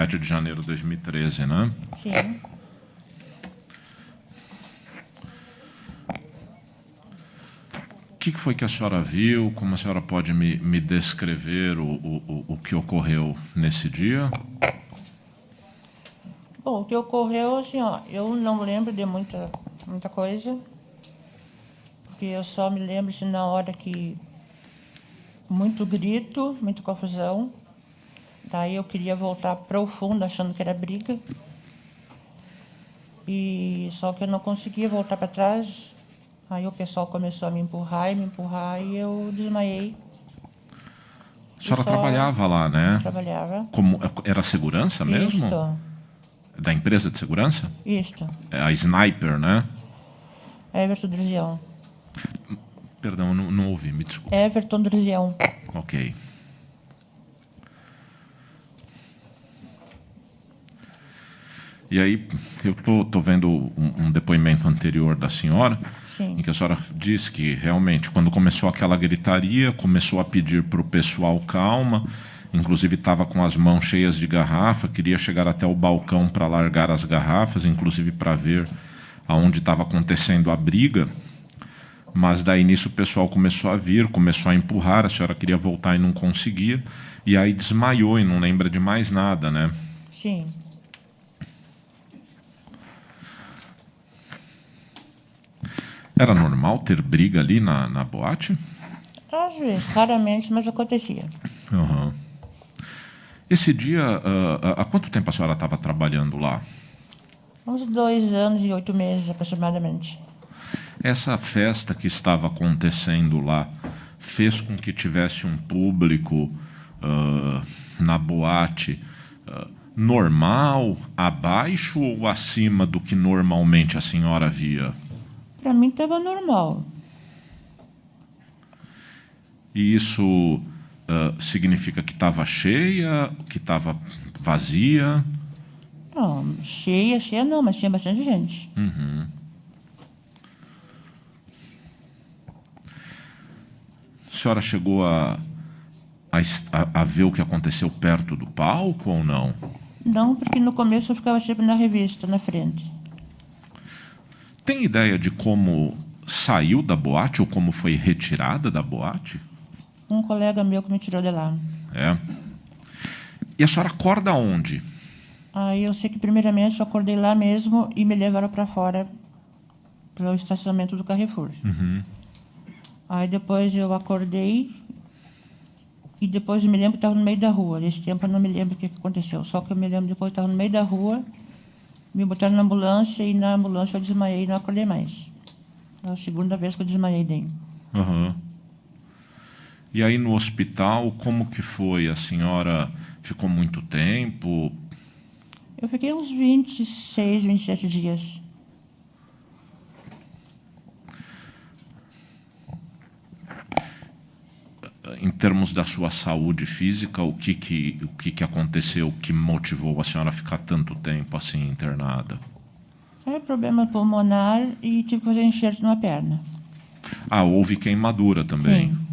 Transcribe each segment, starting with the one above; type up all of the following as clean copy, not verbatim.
7 de janeiro de 2013, né? Sim. O que foi que a senhora viu? Como a senhora pode me descrever o que ocorreu nesse dia? Bom, o que ocorreu, assim, ó, eu não lembro de muita coisa, porque eu só me lembro, assim, na hora que muito grito, muita confusão. Daí eu queria voltar para o fundo, achando que era briga. E só que eu não conseguia voltar para trás. Aí o pessoal começou a me empurrar e eu desmaiei. A senhora trabalhava lá, né? Trabalhava. Como, era segurança mesmo? Isto. Da empresa de segurança? Isto. É a Sniper, né? Everton Druzião. Perdão, não ouvi, me desculpe. Everton Druzião. Ok. E aí, eu tô vendo um depoimento anterior da senhora, Sim. em que a senhora disse que realmente, quando começou aquela gritaria, começou a pedir para o pessoal calma, inclusive estava com as mãos cheias de garrafa, queria chegar até o balcão para largar as garrafas, inclusive para ver aonde estava acontecendo a briga. Mas daí nisso o pessoal começou a vir, começou a empurrar, a senhora queria voltar e não conseguia, e aí desmaiou e não lembra de mais nada, né? Sim. Era normal ter briga ali na boate? Às vezes, raramente, mas acontecia. Uhum. Esse dia, há quanto tempo a senhora estava trabalhando lá? Uns 2 anos e 8 meses, aproximadamente. Essa festa que estava acontecendo lá fez com que tivesse um público na boate normal, abaixo ou acima do que normalmente a senhora via? Para mim estava normal. E isso significa que estava cheia, que estava vazia? Não, cheia não, mas tinha bastante gente. Uhum. A senhora chegou a ver o que aconteceu perto do palco ou não? Não, porque no começo eu ficava sempre na revista, na frente. Tem ideia de como saiu da boate ou como foi retirada da boate? Um colega meu que me tirou de lá. É. E a senhora acorda onde? Aí eu sei que primeiramente eu acordei lá mesmo e me levaram para fora, para o estacionamento do Carrefour. Uhum. Aí depois eu acordei e depois eu me lembro que estava no meio da rua. Nesse tempo eu não me lembro o que aconteceu. Só que eu me lembro depois que estava no meio da rua, me botaram na ambulância e na ambulância eu desmaiei e não acordei mais. É a segunda vez que eu desmaiei daí. Uhum. E aí no hospital, como que foi? A senhora ficou muito tempo? Eu fiquei uns 26, 27 dias. Em termos da sua saúde física, o que aconteceu que motivou a senhora a ficar tanto tempo assim internada? É problema pulmonar e tive que fazer enxerto numa perna. Ah, houve queimadura também. Sim.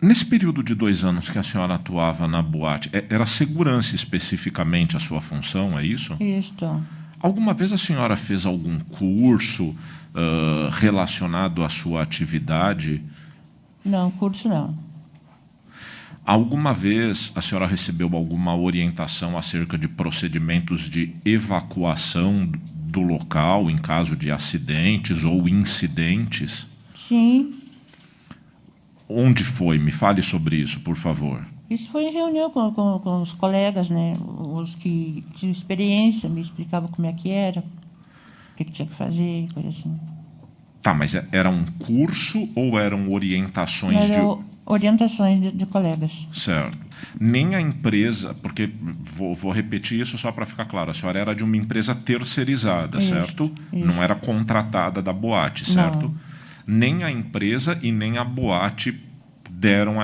Nesse período de 2 anos que a senhora atuava na boate, era segurança especificamente a sua função, é isso? Isto. Alguma vez a senhora fez algum curso relacionado à sua atividade? Não, curso não. Alguma vez a senhora recebeu alguma orientação acerca de procedimentos de evacuação do local em caso de acidentes ou incidentes? Sim. Onde foi? Me fale sobre isso, por favor. Isso foi em reunião com os colegas, né? Os que tinham experiência, me explicavam como é que era, o que tinha que fazer, coisa assim. Tá, mas era um curso ou eram orientações de... Orientações de colegas. Certo. Nem a empresa, porque vou repetir isso só para ficar claro, a senhora era de uma empresa terceirizada, Isso, certo? isso. Não era contratada da boate, certo? Não. Nem a empresa e nem a boate deram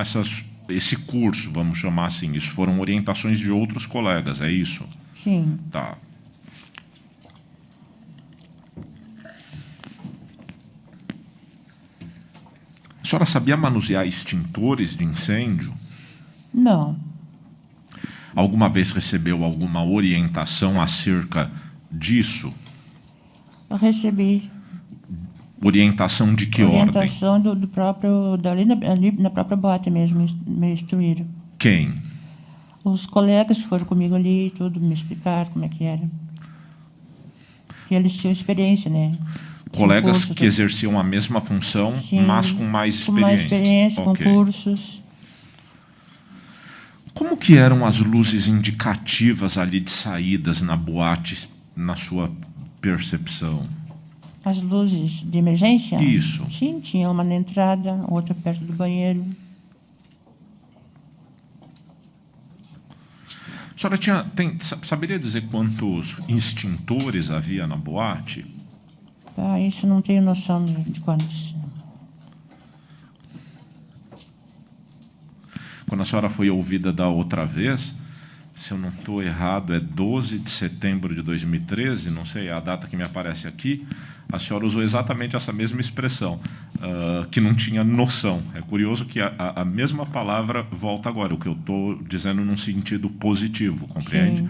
esse curso, vamos chamar assim. Isso foram orientações de outros colegas, é isso? Sim. Tá. A senhora sabia manusear extintores de incêndio? Não, Alguma vez recebeu alguma orientação acerca disso? eu recebi Orientação de que ordem? orientação do próprio, ali na própria boate mesmo, me instruíram. Quem? Os colegas que foram comigo ali, tudo, me explicaram como é que era. Que eles tinham experiência, né? Colegas Curso, que exerciam a mesma função, sim, mas com mais com mais experiência. experiência, Ok. com cursos. Como que eram as luzes indicativas ali de saídas na boate, na sua percepção? As luzes de emergência? Isso. Sim, tinha uma na entrada, outra perto do banheiro. A senhora saberia dizer quantos extintores havia na boate? Ah, isso eu não tenho noção de quantos. Quando a senhora foi ouvida da outra vez, se eu não estou errado, é 12 de setembro de 2013, não sei, é a data que me aparece aqui, a senhora usou exatamente essa mesma expressão, que não tinha noção. É curioso que a mesma palavra volta agora, o que eu estou dizendo num sentido positivo, compreende? Sim.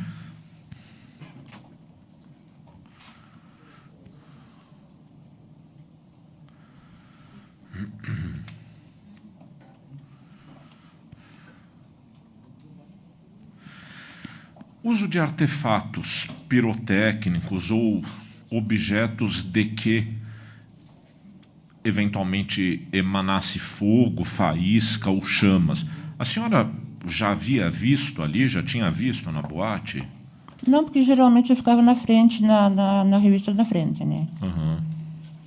Uso de artefatos pirotécnicos ou objetos de que eventualmente emanasse fogo, faísca ou chamas. A senhora já havia visto ali, já tinha visto na boate? Não, porque geralmente eu ficava na frente, na revista da frente, né? Uhum.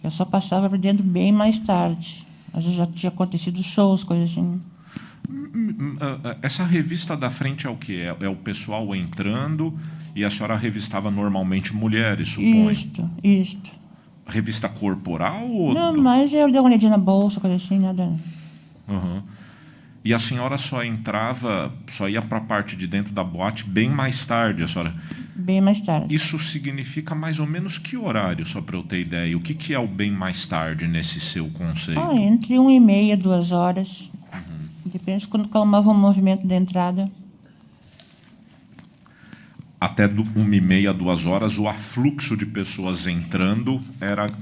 Eu só passava por dentro bem mais tarde. Às vezes já tinha acontecido shows, coisas assim. Essa revista da frente é o quê? É o pessoal entrando e a senhora revistava normalmente mulheres, suponho? Isto. Revista corporal ou... Não, mas eu dei uma olhadinha na bolsa, coisa assim, nada. Uhum. E a senhora só ia para a parte de dentro da boate bem mais tarde, a senhora... Bem mais tarde. Isso significa mais ou menos que horário, só para eu ter ideia? O que é o bem mais tarde nesse seu conceito? Entre 1h30 e 2 horas. Depende de quando calmava o movimento da entrada. Até 1h30, 2 horas, o afluxo de pessoas entrando era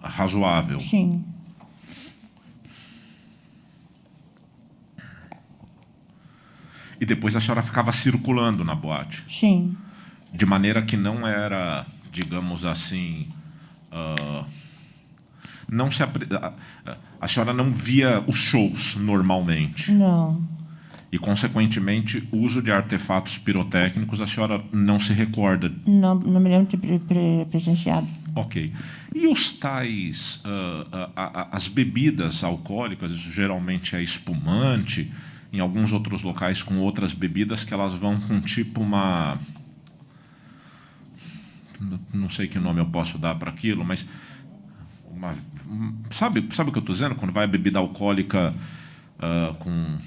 razoável. Sim. E depois a senhora ficava circulando na boate. Sim. De maneira que não era, digamos assim... a senhora não via os shows normalmente. Não. E, consequentemente, o uso de artefatos pirotécnicos a senhora não se recorda. Não me lembro de ter presenciado. Ok. E os tais... as bebidas alcoólicas, isso geralmente é espumante, em alguns outros locais com outras bebidas que elas vão com tipo uma... Não sei que nome eu posso dar para aquilo, mas... Sabe o que eu estou dizendo? Quando vai a bebida alcoólica com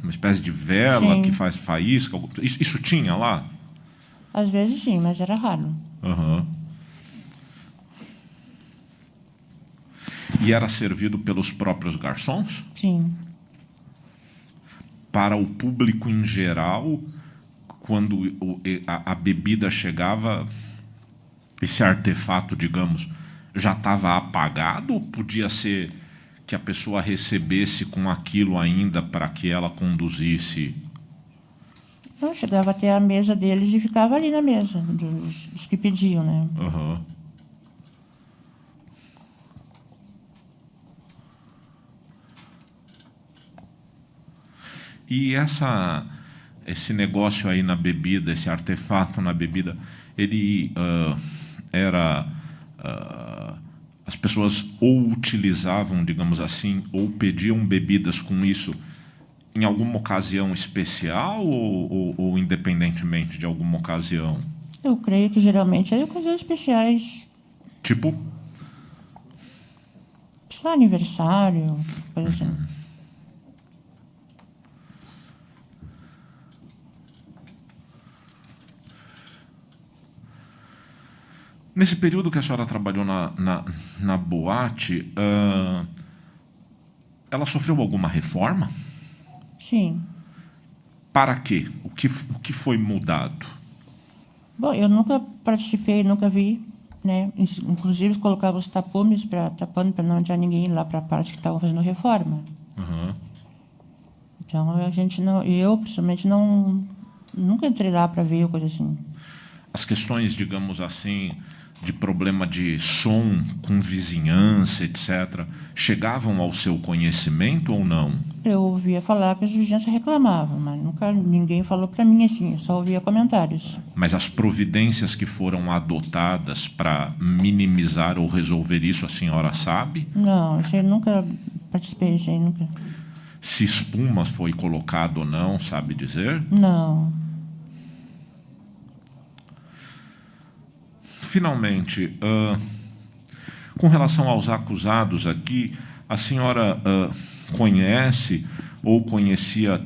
uma espécie de vela, sim, que faz faísca. Isso tinha lá? Às vezes sim, mas era raro. Uhum. E era servido pelos próprios garçons? Sim. Para o público em geral, quando a bebida chegava, esse artefato, digamos, já estava apagado ou podia ser que a pessoa recebesse com aquilo ainda para que ela conduzisse? Eu chegava até a mesa deles e ficava ali na mesa, dos que pediam, né? Uhum. E esse negócio aí na bebida, esse artefato na bebida, ele era... as pessoas ou utilizavam, digamos assim, ou pediam bebidas com isso em alguma ocasião especial ou independentemente de alguma ocasião? Eu creio que geralmente eram ocasiões especiais. Tipo? Só aniversário, coisa assim. Nesse período que a senhora trabalhou na boate, Ela sofreu alguma reforma? Sim. Para quê? O que foi mudado? Bom, eu nunca participei, nunca vi, né? Inclusive colocava os tapumes tapando para não entrar ninguém lá para a parte que estavam fazendo reforma. Uhum. Então a gente não, eu principalmente não, nunca entrei lá para ver coisa assim. As questões, digamos assim, de problema de som com vizinhança, etc., chegavam ao seu conhecimento ou não? Eu ouvia falar que os vizinhos reclamavam, mas nunca ninguém falou para mim assim, eu só ouvia comentários. Mas as providências que foram adotadas para minimizar ou resolver isso, a senhora sabe? Não, isso aí nunca participei, isso aí nunca. Se espuma foi colocado ou não, sabe dizer? Não. Finalmente, com relação aos acusados aqui, a senhora conhece ou conhecia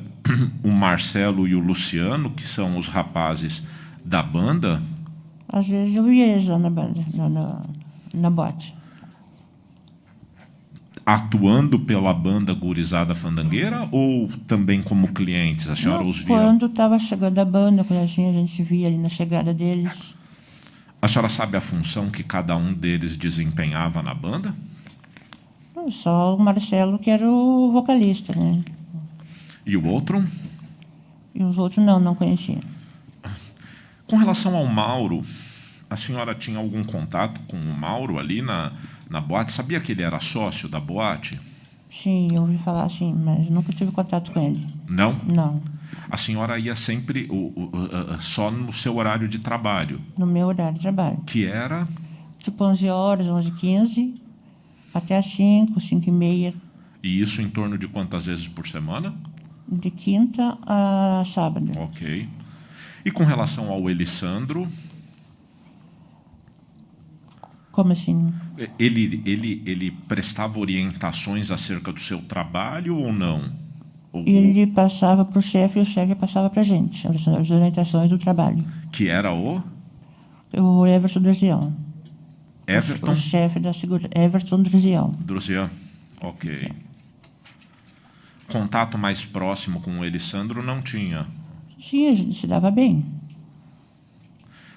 o Marcelo e o Luciano, que são os rapazes da banda? Às vezes eu via eles lá na banda, na boate. Atuando pela banda Gurizada Fandangueira ou também como clientes? A senhora Não, os via? quando estava chegando a banda, quando assim, a gente via ali na chegada deles. A senhora sabe a função que cada um deles desempenhava na banda? Só o Marcelo, que era o vocalista, né? E o outro? E os outros não conhecia. Com relação ao Mauro, a senhora tinha algum contato com o Mauro ali na boate? Sabia que ele era sócio da boate? Sim, eu ouvi falar assim, mas nunca tive contato com ele. Não? Não, A senhora ia sempre só no seu horário de trabalho, no meu horário de trabalho. que era Tipo 11 horas, 11h15, até às 5, 5h30, e isso em torno de quantas vezes por semana? de quinta a sábado. Ok. E com relação ao Elisandro, Como assim? ele prestava orientações acerca do seu trabalho ou não? Ele passava para o chefe e o chefe passava para a gente, as orientações do trabalho. Que era o O Everton Druzião. Everton O chefe da segurança, Everton Druzião. Druzian. Ok. Contato mais próximo com o Elisandro não tinha. Sim, a gente se dava bem.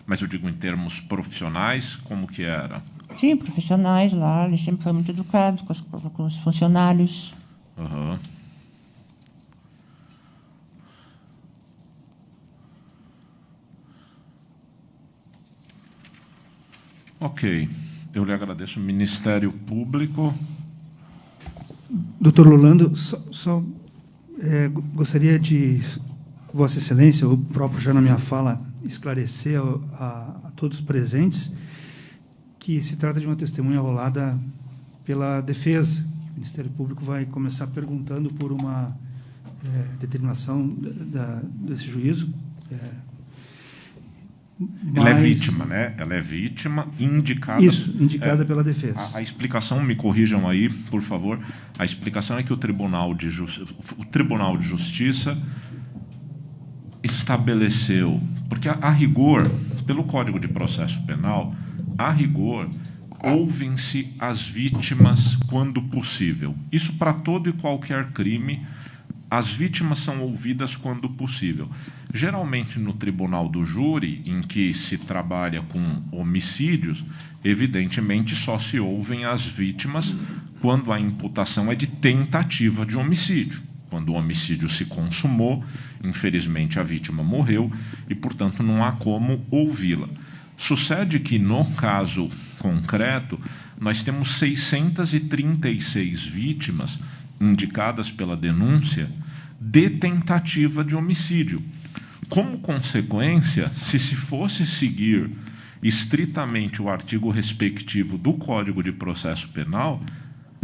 Mas eu digo em termos profissionais, como que era? Sim, profissionais lá, ele sempre foi muito educado com os funcionários. Uhum. Ok. Eu lhe agradeço. Ministério Público. Doutor Rolando, gostaria de, Vossa Excelência, o próprio já na minha fala, esclarecer a todos os presentes que se trata de uma testemunha rolada pela defesa. O Ministério Público vai começar perguntando por uma determinação desse juízo. Ela é vítima, né? Ela é vítima indicada... Isso, indicada pela defesa. A explicação, me corrijam aí, por favor, a explicação é que o Tribunal de Justiça estabeleceu, porque a rigor, pelo Código de Processo Penal, a rigor, ouvem-se as vítimas quando possível. Isso para todo e qualquer crime, as vítimas são ouvidas quando possível. Geralmente, no tribunal do júri, em que se trabalha com homicídios, evidentemente só se ouvem as vítimas quando a imputação é de tentativa de homicídio. Quando o homicídio se consumou, infelizmente a vítima morreu e, portanto, não há como ouvi-la. Sucede que, no caso concreto, nós temos 636 vítimas indicadas pela denúncia de tentativa de homicídio. Como consequência, se fosse seguir estritamente o artigo respectivo do Código de Processo Penal,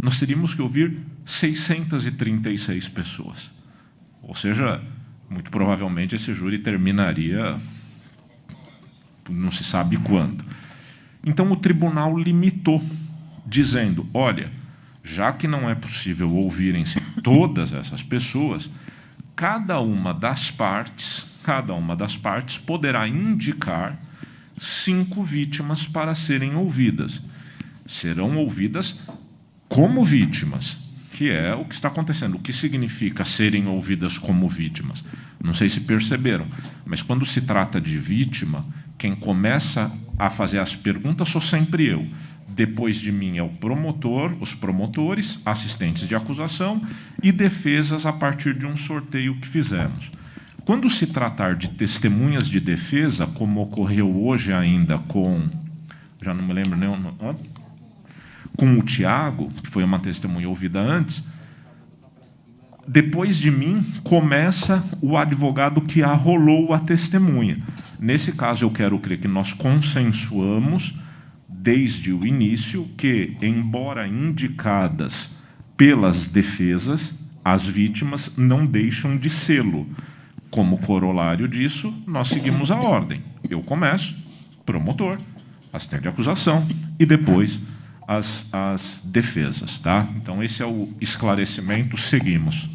nós teríamos que ouvir 636 pessoas. Ou seja, muito provavelmente esse júri terminaria não se sabe quando. Então, o tribunal limitou, dizendo, olha, já que não é possível ouvirem-se todas essas pessoas, cada uma das partes poderá indicar 5 vítimas para serem ouvidas. Serão ouvidas como vítimas, que é o que está acontecendo. O que significa serem ouvidas como vítimas? Não sei se perceberam, mas quando se trata de vítima, quem começa a fazer as perguntas sou sempre eu. Depois de mim é o promotor, os promotores, assistentes de acusação e defesas a partir de um sorteio que fizemos. Quando se tratar de testemunhas de defesa, como ocorreu hoje ainda com, já não me lembro nem o nome, com o Tiago, que foi uma testemunha ouvida antes, depois de mim começa o advogado que arrolou a testemunha. Nesse caso, eu quero crer que nós consensuamos, desde o início, que, embora indicadas pelas defesas, as vítimas não deixam de sê-lo. Como corolário disso, nós seguimos a ordem. Eu começo, promotor, assistente de acusação, e depois as defesas. Tá? Então, esse é o esclarecimento. Seguimos.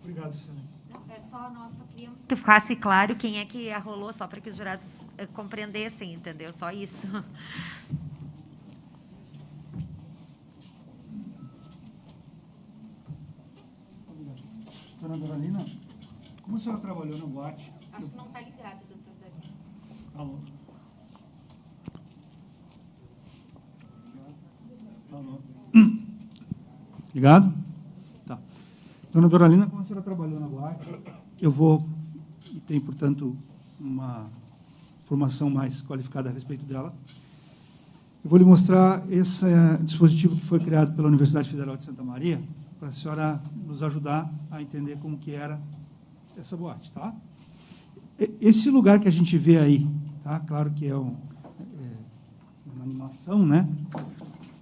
Obrigado, excelência. É só nós só queríamos que ficasse claro quem é que arrolou, só para que os jurados compreendessem, entendeu? Só isso. Dona Doralina, como a senhora trabalhou na boate? Acho que não está ligado, doutor Davi. Alô? Alô? Ligado? Tá. Dona Doralina, como a senhora trabalhou na boate, eu vou, e tem, portanto, uma formação mais qualificada a respeito dela, eu vou lhe mostrar esse dispositivo que foi criado pela Universidade Federal de Santa Maria, para a senhora nos ajudar a entender como que era essa boate, tá? Esse lugar que a gente vê aí, tá? Claro que é uma animação, né?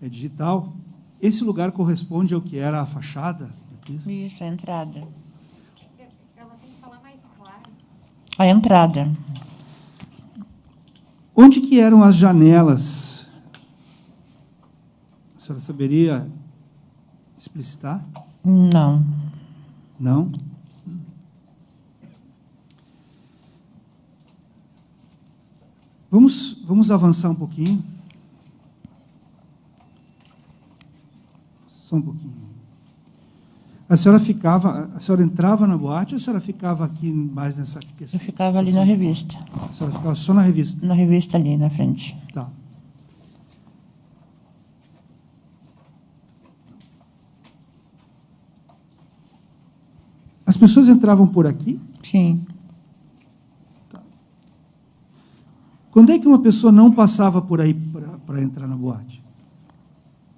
É digital. Esse lugar corresponde ao que era a fachada? Isso, a entrada. Ela tem que falar mais claro. A entrada. Onde que eram as janelas? A senhora saberia explicitar? Não. Não? Vamos avançar um pouquinho. Só um pouquinho. A senhora entrava na boate ou a senhora ficava aqui mais nessa questão? Eu ficava ali na revista. A senhora ficava só na revista? Na revista ali, na frente. Tá. As pessoas entravam por aqui? Sim. Quando é que uma pessoa não passava por aí para entrar na boate?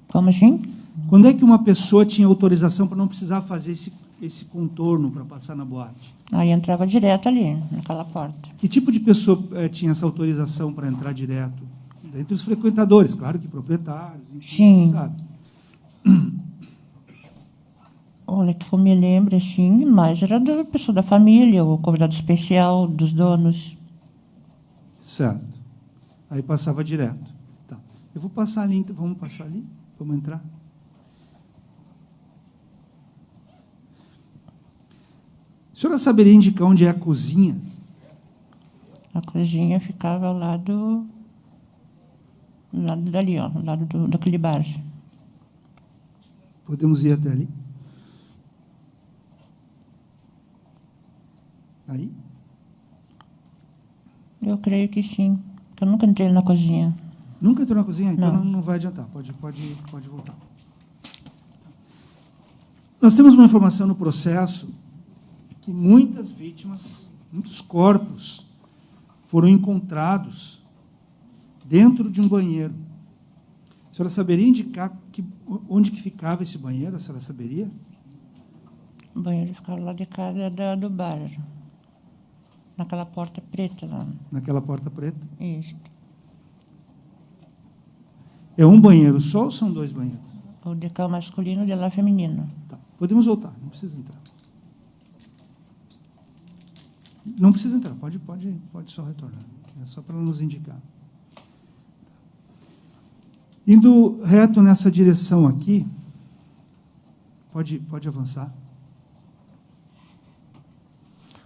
Como assim? Quando é que uma pessoa tinha autorização para não precisar fazer esse contorno para passar na boate? Aí entrava direto ali, naquela porta. Que tipo de pessoa tinha essa autorização para entrar direto? Entre os frequentadores, claro que proprietários, enfim, Sim. sabe? Olha, que eu me lembro, assim, mais era da pessoa da família, o convidado especial dos donos. Certo. Aí passava direto. Tá. Eu vou passar ali, então. Vamos passar ali? Vamos entrar? A senhora saberia indicar onde é a cozinha? A cozinha ficava ao lado dali, ó, ao lado daquele bar. Podemos ir até ali? Aí? Eu creio que sim. Eu nunca entrei na cozinha. Nunca entrou na cozinha? Então Não. não vai adiantar. Pode voltar. Nós temos uma informação no processo que muitas vítimas, muitos corpos foram encontrados dentro de um banheiro. A senhora saberia indicar onde que ficava esse banheiro? A senhora saberia? O banheiro ficava lá de cara do bar. Naquela porta preta lá. Naquela porta preta? Isso. É um banheiro só ou são dois banheiros? O de cá masculino e o de lá feminino. Tá. Podemos voltar, não precisa entrar. Não precisa entrar, pode só retornar. É só para nos indicar. Indo reto nessa direção aqui, pode avançar.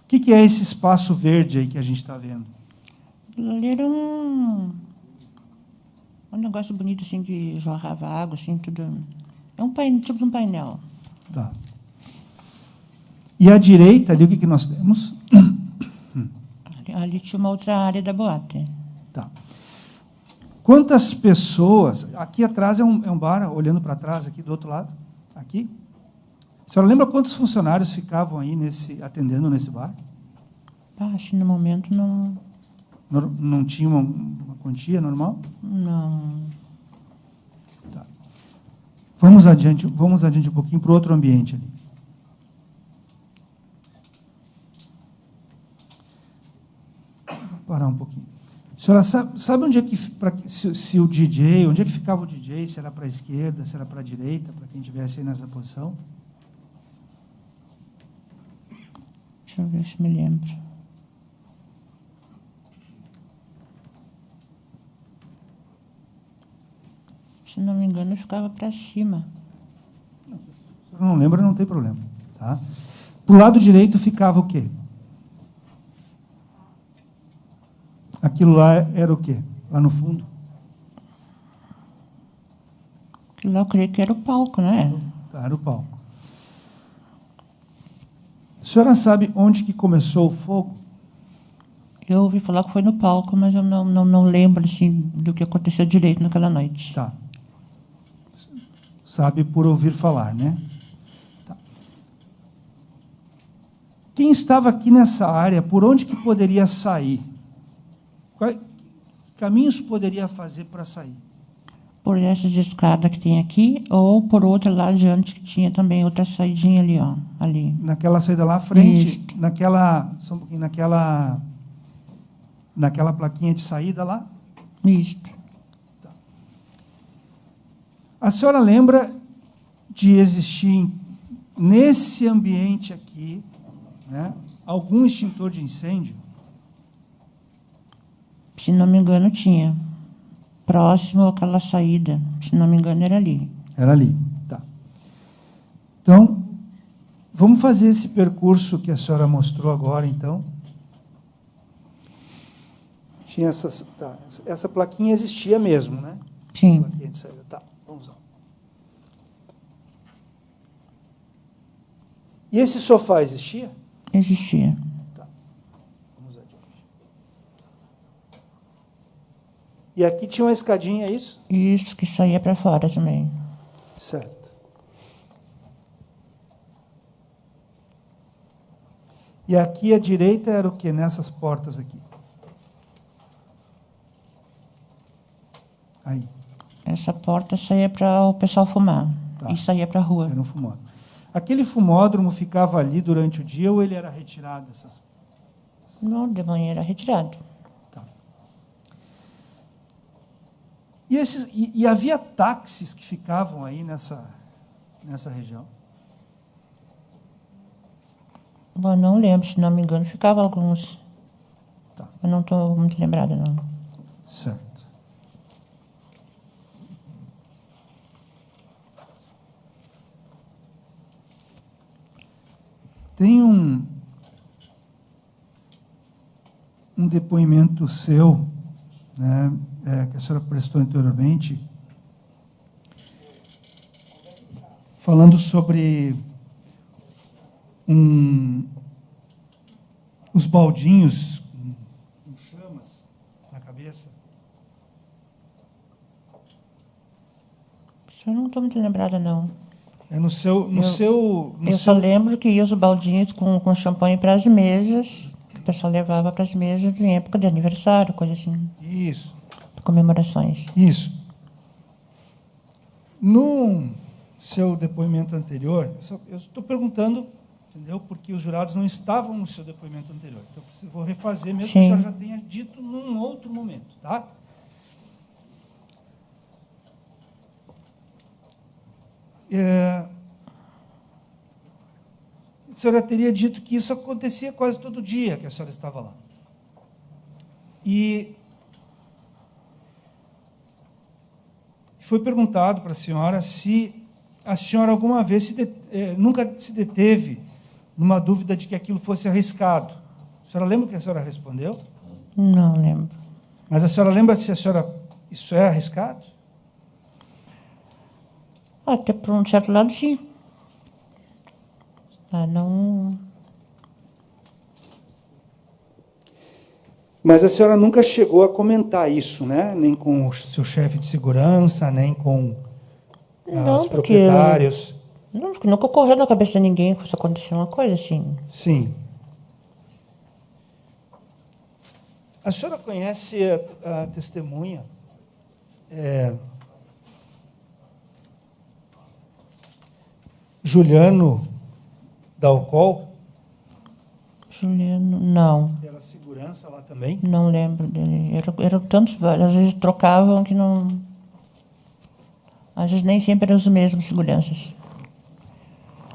O que é esse espaço verde aí que a gente está vendo? Ali era um negócio bonito, assim, que jorrava água, assim, tudo É um painel, tipo de um painel. Tá. E à direita, ali, o que nós temos? Ali tinha uma outra área da boate. Tá. Quantas pessoas... Aqui atrás é um bar, olhando para trás, aqui do outro lado. Aqui. A senhora lembra quantos funcionários ficavam aí atendendo nesse bar? Assim, no momento, não... Não tinha uma quantia normal? Não. Tá. Vamos adiante um pouquinho para o outro ambiente ali. Vou parar um pouquinho. A senhora sabe onde é que, se o DJ, onde é que ficava o DJ? Se era para a esquerda, se era para a direita, para quem estivesse aí nessa posição? Deixa eu ver se me lembro. Se não me engano, eu ficava para cima. Se a senhora não lembra, não tem problema. Tá? Para o lado direito ficava o quê? Aquilo lá era o quê? Lá no fundo? Aquilo lá eu creio que era o palco, não é? Tá, era o palco. A senhora sabe onde que começou o fogo? Eu ouvi falar que foi no palco, mas eu não lembro assim, do que aconteceu direito naquela noite. Tá. Sabe por ouvir falar, né? Tá. Quem estava aqui nessa área, por onde que poderia sair? Quais caminhos poderia fazer para sair? Por essas escadas que tem aqui, ou por outra lá adiante, que tinha também outra saidinha ali, ó. Ali. Naquela saída lá à frente, Isso. só um pouquinho, naquela plaquinha de saída lá? Isto. A senhora lembra de existir nesse ambiente aqui, né, algum extintor de incêndio? Se não me engano, tinha. Próximo àquela saída. Se não me engano, era ali. Era ali, tá. Então, vamos fazer esse percurso que a senhora mostrou agora, então. Tinha essa plaquinha existia mesmo, né? Sim. Plaquinha de saída, tá. Vamos lá. E esse sofá existia? Existia. Tá. Vamos adiante. E aqui tinha uma escadinha, é isso? Isso, que saía para fora também. Certo. E aqui à direita era o quê? Nessas portas aqui. Aí. Essa porta saía para o pessoal fumar. Tá. E saía para a rua. Era um fumódromo. Aquele fumódromo ficava ali durante o dia ou ele era retirado? Não, de manhã era retirado. Tá. E havia táxis que ficavam aí nessa região? Eu não lembro, se não me engano, ficava alguns. Tá. Eu não estou muito lembrada, não. Certo. Tem um depoimento seu, né, que a senhora prestou anteriormente, falando sobre os baldinhos com chamas na cabeça. Eu não estou muito lembrada, não. É no seu... Eu só lembro que ia os baldinhos com champanhe para as mesas, que o pessoal levava para as mesas em época de aniversário, coisa assim. Isso. Comemorações. Isso. No seu depoimento anterior, eu estou perguntando, entendeu? Porque os jurados não estavam no seu depoimento anterior. Então, eu vou refazer, mesmo que a senhora já tenha dito num outro momento, tá? A senhora teria dito que isso acontecia quase todo dia que a senhora estava lá. E foi perguntado para a senhora se a senhora alguma vez nunca se deteve numa dúvida de que aquilo fosse arriscado. A senhora lembra o que a senhora respondeu? Não lembro. Mas a senhora lembra se isso é arriscado? Até por um certo lado, sim. Não... Mas a senhora nunca chegou a comentar isso, né? Nem com o seu chefe de segurança, nem com Não, os porque proprietários. Não, porque nunca ocorreu na cabeça de ninguém que fosse acontecer uma coisa assim. Sim. A senhora conhece a testemunha Juliano Dalcol? Juliano, não. Era segurança lá também? Não lembro dele. Eram tantos, às vezes trocavam que não... Às vezes nem sempre eram os mesmos seguranças.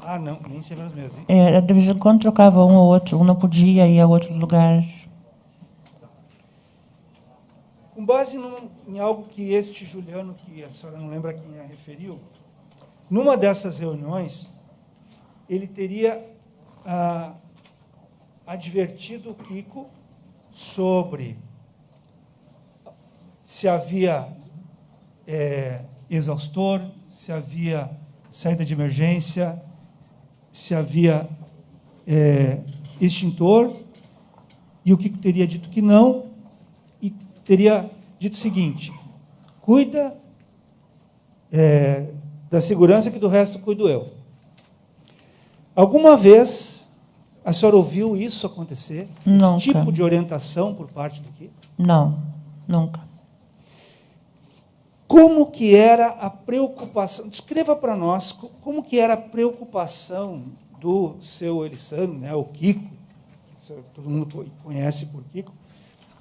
Ah, não, nem sempre os mesmos. De vez em quando trocava um ou outro, um não podia ir a outro lugar. Com base em algo que este Juliano, que a senhora não lembra quem referiu, numa dessas reuniões, ele teria advertido o Kiko sobre se havia exaustor, se havia saída de emergência, se havia extintor, e o Kiko teria dito que não, e teria dito o seguinte: cuida da segurança, que do resto cuido eu. Alguma vez a senhora ouviu isso acontecer? Nunca. Esse tipo de orientação por parte do Kiko? Não, nunca. Como que era a preocupação? Descreva para nós como que era a preocupação do seu Elissandro, né, o Kiko, todo mundo conhece por Kiko.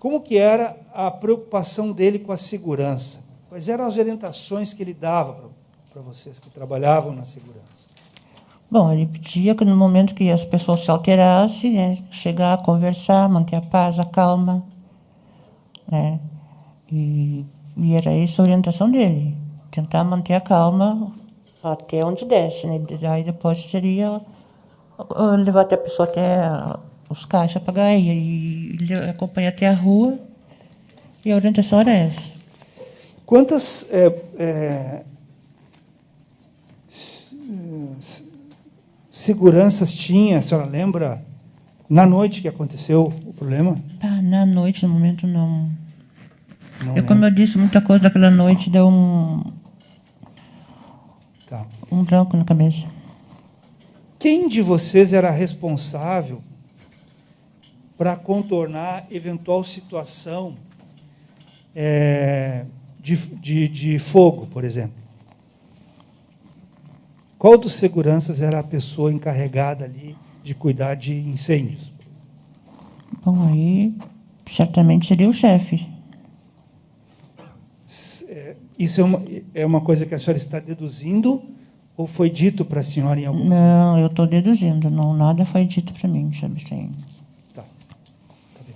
Como que era a preocupação dele com a segurança? Quais eram as orientações que ele dava para vocês que trabalhavam na segurança? Bom, ele pedia que no momento que as pessoas se alterassem, né, chegar a conversar, manter a paz, a calma, né? E era essa a orientação dele, tentar manter a calma até onde desce, né? Aí depois seria levar até a pessoa até os caixas para pagar e ele acompanha até a rua, e a orientação era essa. Quantas seguranças tinha, a senhora lembra, na noite que aconteceu o problema? Na noite, no momento, não. Não Como eu disse, muita coisa daquela noite deu um branco na cabeça. Quem de vocês era responsável para contornar eventual situação de fogo, por exemplo? Qual dos seguranças era a pessoa encarregada ali de cuidar de incêndios? Bom, aí certamente seria o chefe. Isso é uma coisa que a senhora está deduzindo ou foi dito para a senhora em algum momento? Não, eu estou deduzindo, não, nada foi dito para mim sobre isso aí. Tá bem.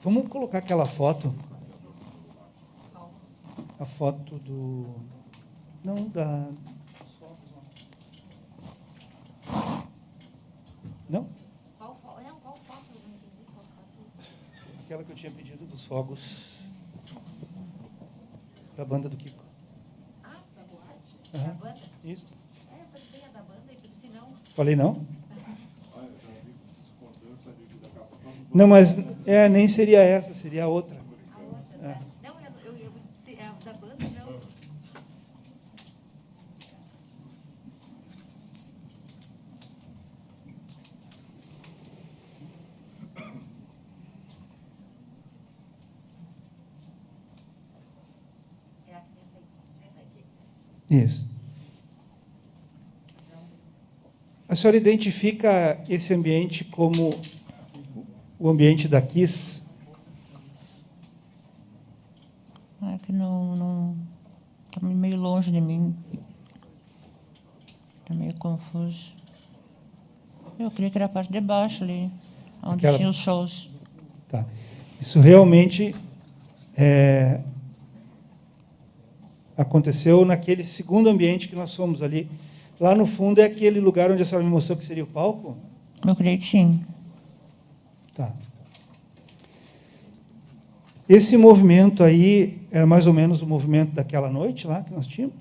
Vamos colocar aquela foto. A foto do... Não, Não? Qual foto? Eu não entendi qual foto. Aquela que eu tinha pedido dos fogos da banda do Kiko. Essa boate? Uhum. Da banda? Isso. Eu falei, a da banda, e se não... Falei não? Não, mas nem seria essa, seria a outra. A outra, tá? Não, se é a da banda, não. Essa aqui. Isso. A senhora identifica esse ambiente como o ambiente da KISS? É que não está meio longe de mim. Está meio confuso. Eu creio que era a parte de baixo ali, onde tinha os shows. Tá. Isso realmente aconteceu naquele segundo ambiente que nós fomos ali. Lá no fundo é aquele lugar onde a senhora me mostrou que seria o palco? Eu creio que sim. Tá. Esse movimento aí era mais ou menos o movimento daquela noite lá que nós tínhamos?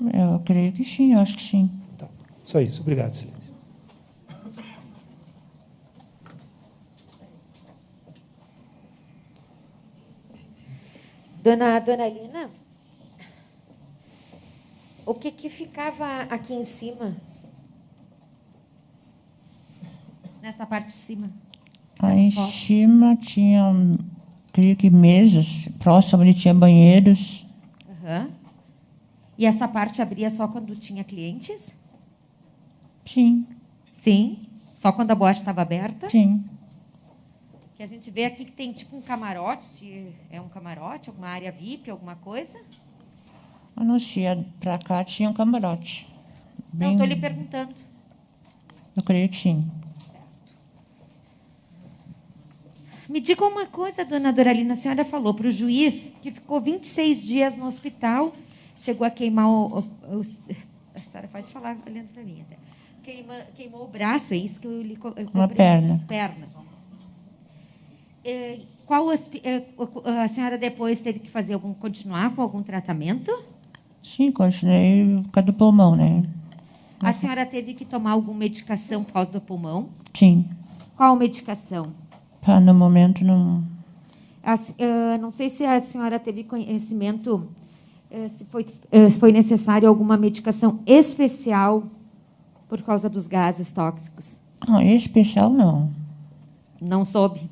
Eu creio que sim, eu acho que sim. Tá. Só isso. Obrigado, Silêncio. Dona Lina, o que ficava aqui em cima? Nessa parte de cima. Aí em cima tinha, creio que mesas, próximo ali tinha banheiros. Aham. E essa parte abria só quando tinha clientes? Sim, Sim. Só quando a boate estava aberta? sim. Que a gente vê aqui que tem tipo um camarote, se é um camarote, alguma área VIP, alguma coisa. A nocia para cá tinha um camarote. Não, estou lhe perguntando. Eu creio que sim. Me diga uma coisa, dona Doralina, a senhora falou para o juiz que ficou 26 dias no hospital, chegou a queimar a senhora pode falar olhando para mim até. Queimou o braço, é isso que eu lhe Uma perna. Perna. A senhora depois teve que fazer continuar com algum tratamento? Sim, continuei por causa do pulmão, né? A senhora teve que tomar alguma medicação por causa do pulmão? Sim. Qual medicação? No momento não. Não sei se a senhora teve conhecimento, se foi necessário alguma medicação especial por causa dos gases tóxicos. Não, especial não. Não soube?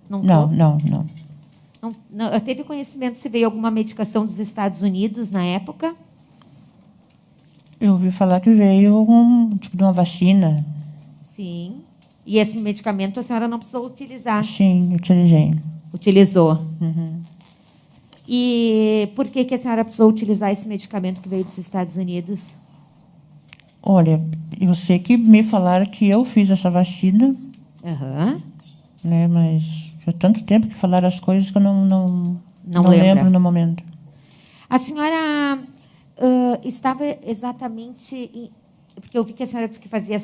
Não, soube? não. Não, teve conhecimento se veio alguma medicação dos Estados Unidos na época? Eu ouvi falar que veio tipo de uma vacina. Sim. E esse medicamento a senhora não precisou utilizar? Sim, utilizei. Utilizou. Uhum. E por que a senhora precisou utilizar esse medicamento que veio dos Estados Unidos? Olha, eu sei que me falaram que eu fiz essa vacina, né? Mas já tanto tempo que falaram as coisas que eu não lembro no momento. A senhora estava exatamente... Porque eu vi que a senhora disse que fazia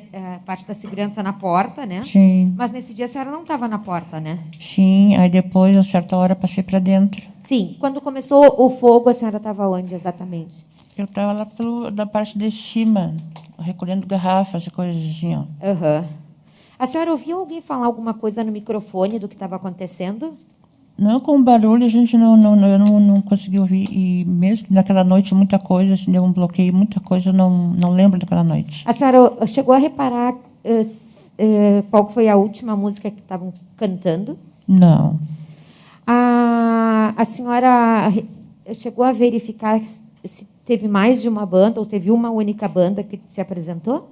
parte da segurança na porta, né? Sim. Mas nesse dia a senhora não estava na porta, né? Sim, aí depois, a certa hora, passei para dentro. Sim. Quando começou o fogo, a senhora estava onde exatamente? Eu estava lá da parte de cima, recolhendo garrafas e coisas assim, ó. A senhora ouviu alguém falar alguma coisa no microfone do que estava acontecendo? Não, com barulho a gente eu não consegui ouvir. E mesmo naquela noite, muita coisa, assim, deu um bloqueio, muita coisa, eu não lembro daquela noite. A senhora chegou a reparar qual foi a última música que estavam cantando? Não. A senhora chegou a verificar se teve mais de uma banda ou teve uma única banda que se apresentou?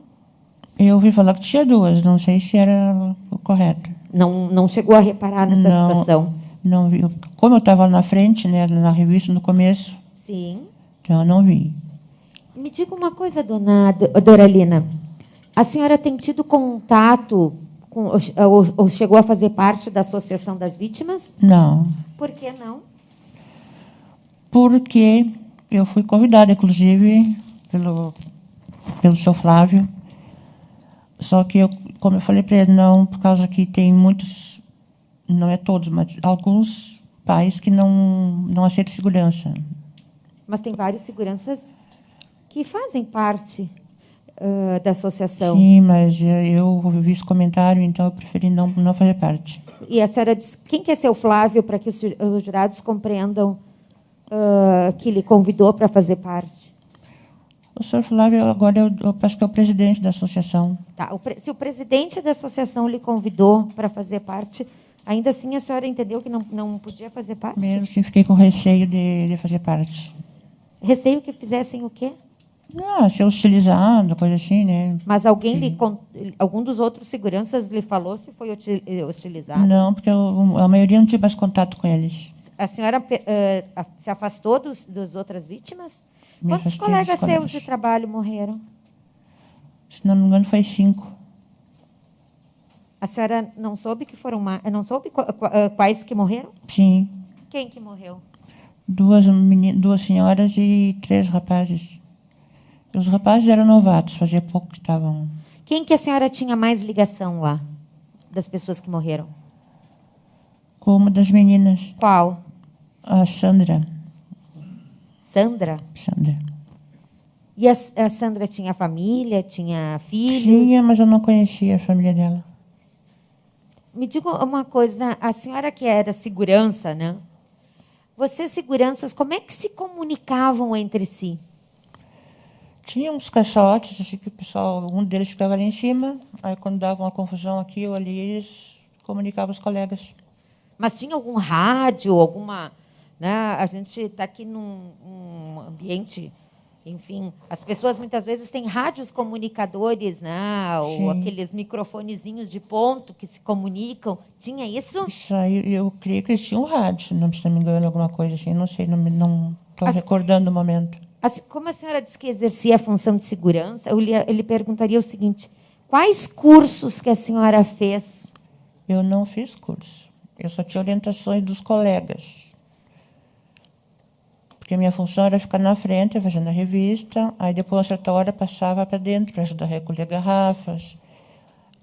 Eu ouvi falar que tinha duas, não sei se era o correto. Não chegou a reparar nessa situação? Não vi. Como eu estava na frente, né, na revista no começo, Sim. então eu não vi. Me diga uma coisa, dona Doralina. A senhora tem tido contato ou chegou a fazer parte da Associação das Vítimas? Não. Por que não? Porque eu fui convidada, inclusive, pelo seu Flávio. Só que, como eu falei para ele, não, por causa que tem muitos, não é todos, mas alguns pais que não aceitam segurança. Mas tem vários seguranças que fazem parte da associação. Sim, mas eu ouvi esse comentário, então eu preferi não fazer parte. E a senhora disse, quem que é seu Flávio, para que os jurados compreendam que lhe convidou para fazer parte? O senhor Flávio, agora eu acho que é o presidente da associação. Tá. Se o presidente da associação lhe convidou para fazer parte, ainda assim a senhora entendeu que não podia fazer parte? Mesmo assim, fiquei com receio de fazer parte. Receio que fizessem o quê? Não, ser hostilizado, coisa assim, né? Mas algum dos outros seguranças lhe falou se foi hostilizado? Não, porque a maioria não tive mais contato com eles. A senhora se afastou das outras vítimas? Me Quantos afastei colegas dos seus de trabalho morreram? Se não me engano, foi 5. A senhora não soube que foram não soube quais que morreram? Sim. Quem que morreu? 2 senhoras e 3 rapazes. Os rapazes eram novatos, fazia pouco que estavam. Quem que a senhora tinha mais ligação lá, das pessoas que morreram? Com uma das meninas, Qual? a Sandra. Sandra? Sandra. E a Sandra tinha família, tinha filhos? Tinha, mas eu não conhecia a família dela. Me diga uma coisa, a senhora que era segurança, né? Vocês, seguranças, como é que se comunicavam entre si? Tinha uns caixotes, assim, que o pessoal, um deles ficava ali em cima, aí quando dava uma confusão aqui ou ali, eles comunicavam os colegas. Mas tinha algum rádio, alguma... Né? A gente está aqui num ambiente... Enfim, as pessoas muitas vezes têm rádios comunicadores, né? Ou Sim. aqueles microfonezinhos de ponto que se comunicam. Tinha isso? Isso aí, eu creio que eles tinham rádio, se não me engano, alguma coisa assim, não sei, não estou recordando o momento. Como a senhora disse que exercia a função de segurança, eu lhe perguntaria o seguinte: quais cursos que a senhora fez? Eu não fiz curso, eu só tinha orientações dos colegas. Porque a minha função era ficar na frente, fazendo a revista, aí depois, a certa hora, passava para dentro para ajudar a recolher garrafas.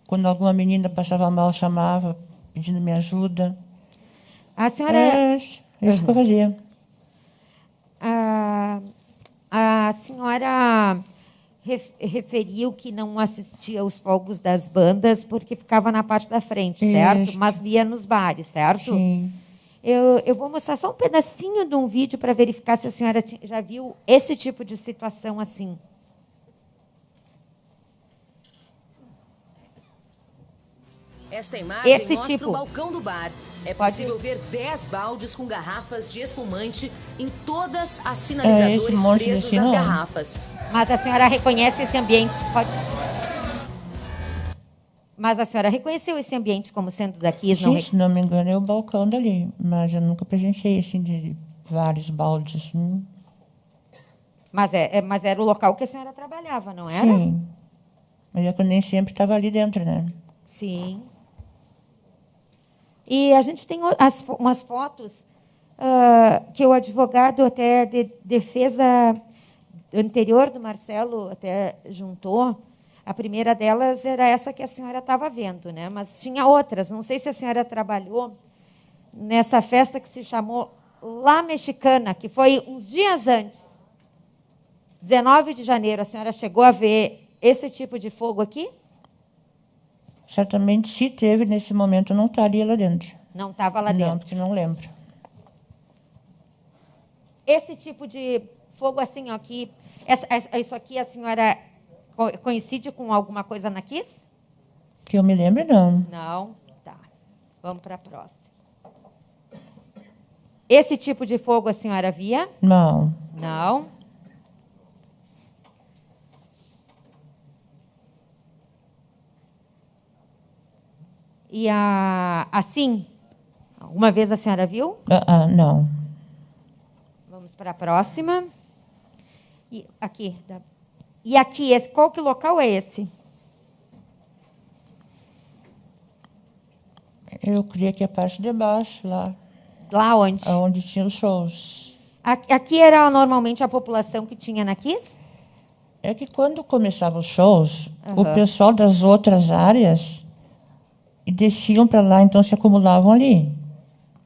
Quando alguma menina passava mal, chamava, pedindo minha ajuda. A senhora... Isso que eu fazia. A senhora referiu que não assistia aos fogos das bandas porque ficava na parte da frente, certo? Isso. Mas via nos bares, certo? Sim. Eu vou mostrar só um pedacinho de um vídeo para verificar se a senhora já viu esse tipo de situação assim. Esta imagem Esse mostra tipo. o balcão do bar. É possível ver 10 baldes com garrafas de espumante em todas as sinalizadores esse monte presos desse às não. garrafas. Mas a senhora reconhece esse ambiente? Mas a senhora reconheceu esse ambiente como sendo daqui? Sim, se não me engano, é o balcão dali. Mas eu nunca presenciei, assim, de vários baldes, assim. Mas era o local que a senhora trabalhava, não era? Sim. Mas é que eu nem sempre estava ali dentro, né? Sim. E a gente tem umas fotos que o advogado até de defesa anterior do Marcelo até juntou. A primeira delas era essa que a senhora estava vendo, né? Mas tinha outras. Não sei se a senhora trabalhou nessa festa que se chamou La Mexicana, que foi uns dias antes. 19 de janeiro, a senhora chegou a ver esse tipo de fogo aqui? Certamente, se teve nesse momento, eu não estaria lá dentro. Não estava lá dentro? Não, porque não lembro. Esse tipo de fogo assim, ó, aqui, isso aqui a senhora coincide com alguma coisa na Kiss? Que eu me lembro, não. Não? Tá. Vamos para a próxima. Esse tipo de fogo a senhora via? Não. Não. E assim, alguma vez a senhora viu? Não. Vamos para a próxima. E aqui. E aqui, qual que local é esse? Eu creio que é a parte de baixo, lá. Lá onde? Onde tinha os shows. Aqui era normalmente a população que tinha na Kiss? É que quando começavam os shows, o pessoal das outras áreas desciam para lá, então se acumulavam ali.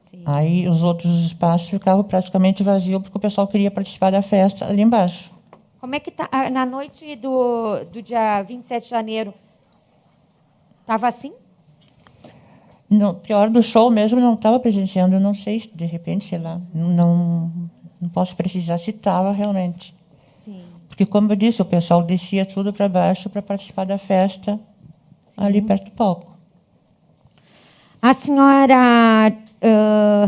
Sim. Aí os outros espaços ficavam praticamente vazios, porque o pessoal queria participar da festa ali embaixo. Como é que tá na noite do dia 27 de janeiro? Estava assim? No pior do show mesmo, não estava presenciando, eu não sei, de repente, sei lá, não posso precisar se estava realmente. Sim. Porque, como eu disse, o pessoal descia tudo para baixo para participar da festa. Sim. Ali perto do palco. A senhora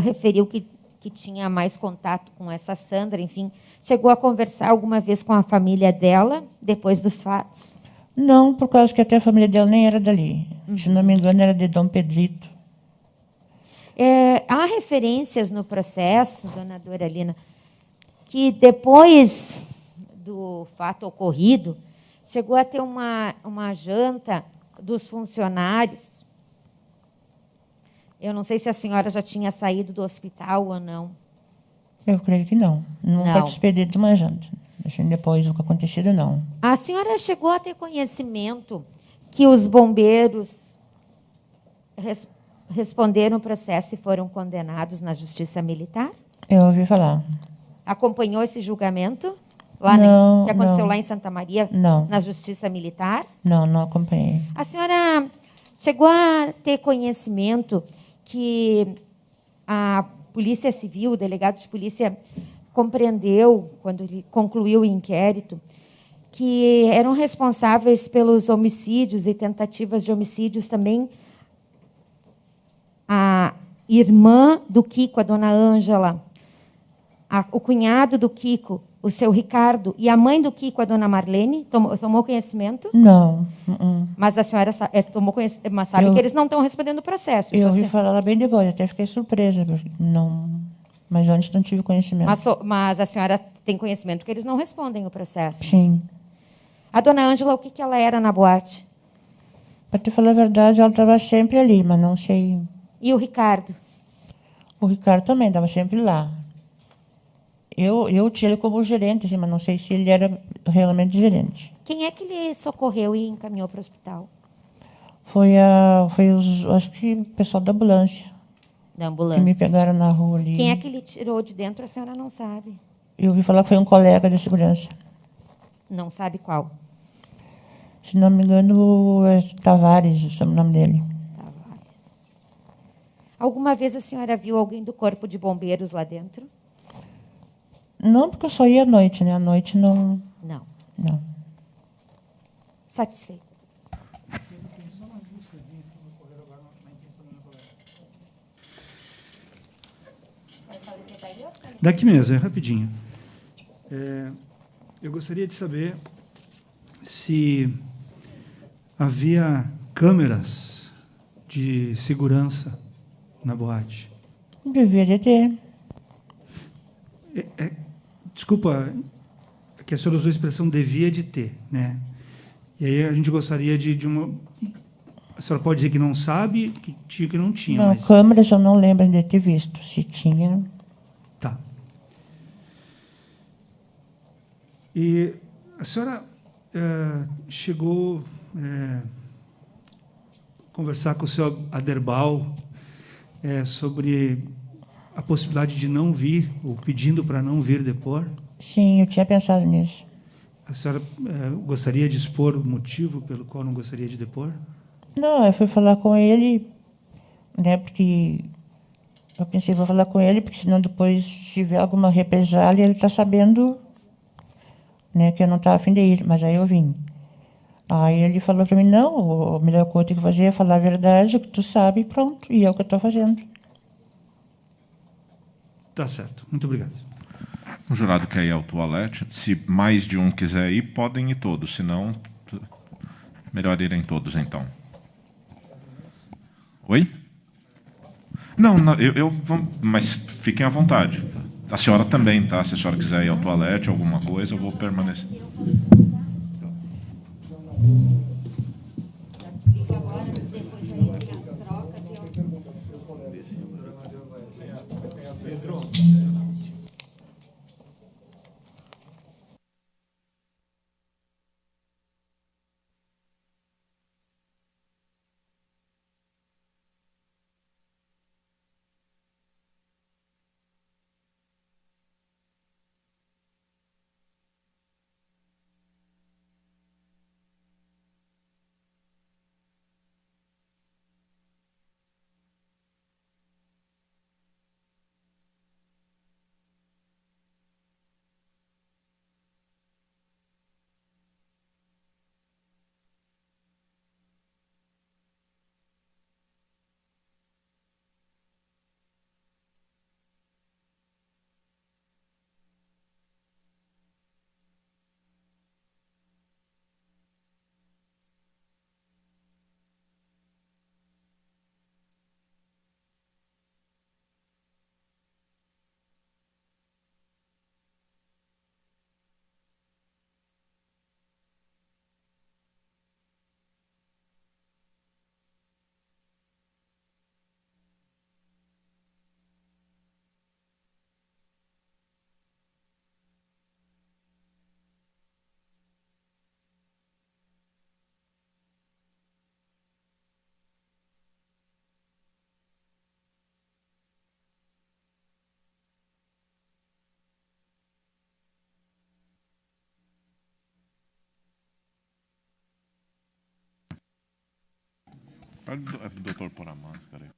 referiu que tinha mais contato com essa Sandra, enfim. Chegou a conversar alguma vez com a família dela, depois dos fatos? Não, por causa que até a família dela nem era dali. Se não me engano, era de Dom Pedrito. Há referências no processo, dona Doralina, que depois do fato ocorrido, chegou a ter uma janta dos funcionários. Eu não sei se a senhora já tinha saído do hospital ou não. Eu creio que não. Não participei de uma janta. Depois do que acontecido, não. A senhora chegou a ter conhecimento que os bombeiros responderam o processo e foram condenados na Justiça Militar? Eu ouvi falar. Acompanhou esse julgamento lá Não, que aconteceu não. lá em Santa Maria, Não. na Justiça Militar? Não, não acompanhei. A senhora chegou a ter conhecimento que a Polícia Civil, o delegado de polícia, compreendeu, quando ele concluiu o inquérito, que eram responsáveis pelos homicídios e tentativas de homicídios também a irmã do Kiko, a dona Ângela, o cunhado do Kiko, o seu Ricardo, e a mãe do Kiko, a dona Marlene? Tomou conhecimento? Não. Mas a senhora tomou conhecimento, mas sabe que eles não estão respondendo o processo. Eu Isso ouvi assim. falar lá bem depois, até fiquei surpresa. Não, mas antes não tive conhecimento. Mas a senhora tem conhecimento que eles não respondem o processo. Sim. A dona Ângela, o que ela era na boate? Para te falar a verdade, ela estava sempre ali, mas não sei. E o Ricardo? O Ricardo também estava sempre lá. Eu tinha ele como gerente, assim, mas não sei se ele era realmente gerente. Quem é que lhe socorreu e encaminhou para o hospital? Foi acho que o pessoal da ambulância. Da Que ambulância. me pegaram na rua ali. Quem é que lhe tirou de dentro, a senhora não sabe. Eu ouvi falar que foi um colega de segurança. Não sabe qual. Se não me engano, é Tavares, o nome dele. Tavares. Alguma vez a senhora viu alguém do corpo de bombeiros lá dentro? Não, porque eu só ia à noite, né? À noite não. Não. Não. Satisfeito. Daqui mesmo, é rapidinho. Eu gostaria de saber se havia câmeras de segurança na boate. Deveria ter. Desculpa, que a senhora usou a expressão devia de ter, né? E aí a gente gostaria de uma... A senhora pode dizer que não sabe, que tinha, que não tinha, Não, mas... câmeras eu não lembro de ter visto. Se tinha... Tá. E a senhora chegou a conversar com o senhor Aderbal sobre a possibilidade de não vir, ou pedindo para não vir depor? Sim, eu tinha pensado nisso. A senhora gostaria de expor o motivo pelo qual não gostaria de depor? Não, eu fui falar com ele, né, porque eu pensei, vou falar com ele, porque senão depois, se tiver alguma represália, ele está sabendo, né, que eu não estava a fim de ir, mas aí eu vim. Aí ele falou para mim, não, a melhor coisa que eu fazer é falar a verdade, o que tu sabe, e pronto, e é o que eu estou fazendo. Tá certo. Muito obrigado. O jurado quer ir ao toalete. Se mais de um quiser ir, podem ir todos. Se não, melhor irem todos, então. Oi? Não, mas fiquem à vontade. A senhora também, tá? Se a senhora quiser ir ao toalete, alguma coisa, eu vou permanecer. É pro doutor pôr a máscara aí.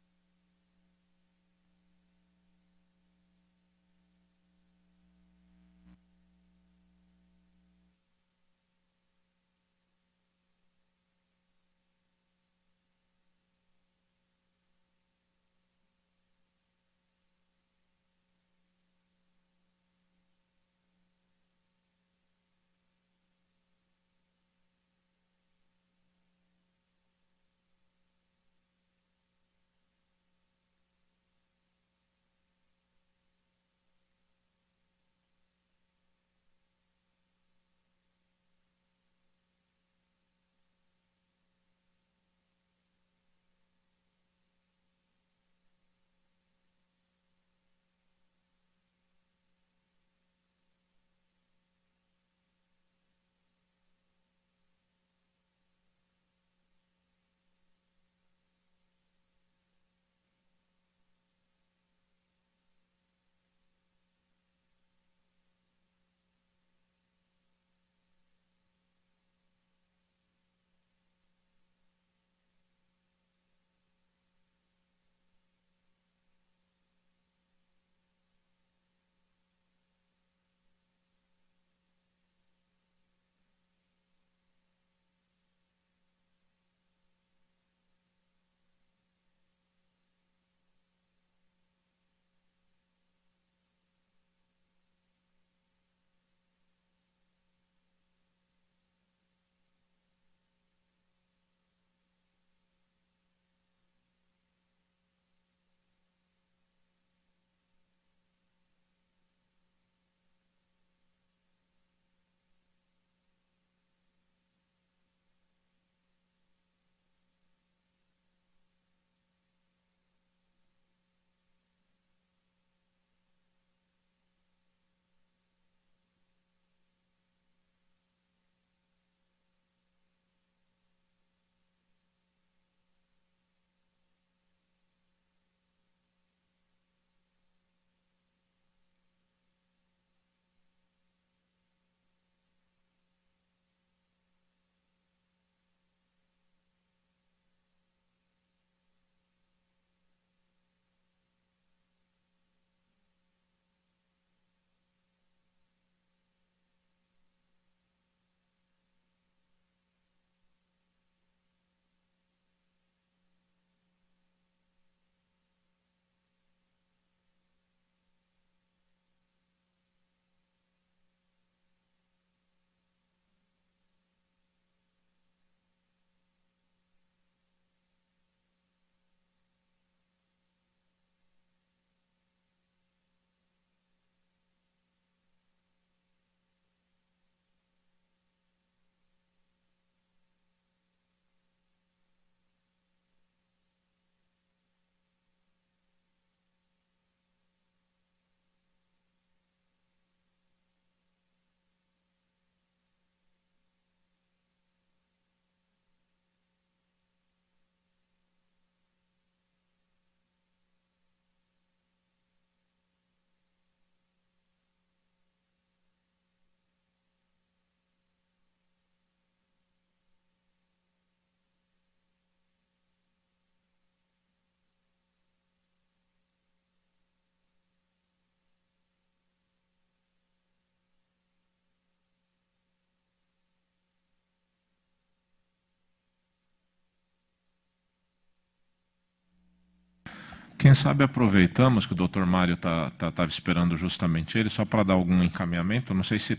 Quem sabe aproveitamos que o Dr. Mário estava esperando justamente ele, só para dar algum encaminhamento. Não sei se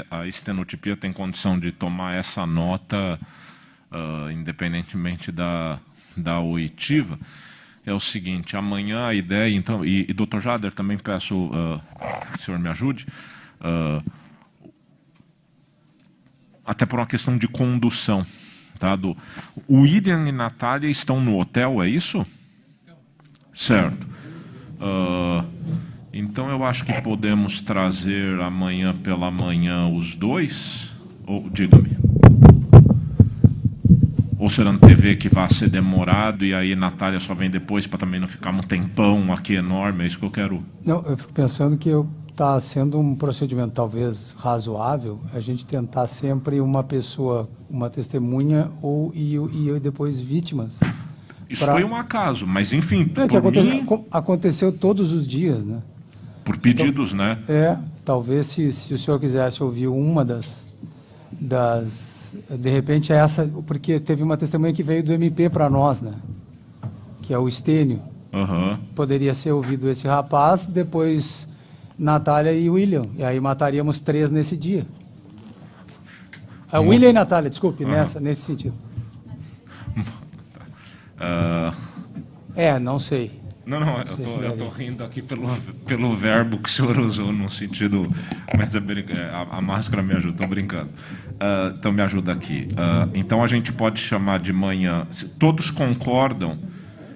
a estenotipia tem condição de tomar essa nota, independentemente da oitiva. É o seguinte, amanhã a ideia, então, e Dr. Jader, também peço que o senhor me ajude, até por uma questão de condução. Tá? O William e Natália estão no hotel, é isso? Certo. Então eu acho que podemos trazer amanhã pela manhã os dois. Ou diga-me. Ou será na TV que vai ser demorado e aí Natália só vem depois para também não ficar um tempão aqui enorme? É isso que eu quero. Não, eu fico pensando que está sendo um procedimento talvez razoável a gente tentar sempre uma pessoa, uma testemunha e depois vítimas, Isso foi um acaso, mas enfim, que aconteceu todos os dias, né? Por pedidos, né? Talvez se o senhor quisesse ouvir uma das de repente é essa, porque teve uma testemunha que veio do MP para nós, né? Que é o Estênio. Poderia ser ouvido esse rapaz, depois Natália e William, e aí mataríamos 3 nesse dia. William e Natália, desculpe, nesse sentido. Não sei. Não, eu tô rindo aqui pelo verbo que o senhor usou no sentido, mas a máscara me ajuda, estou brincando. Então me ajuda aqui. Então a gente pode chamar de manhã, todos concordam,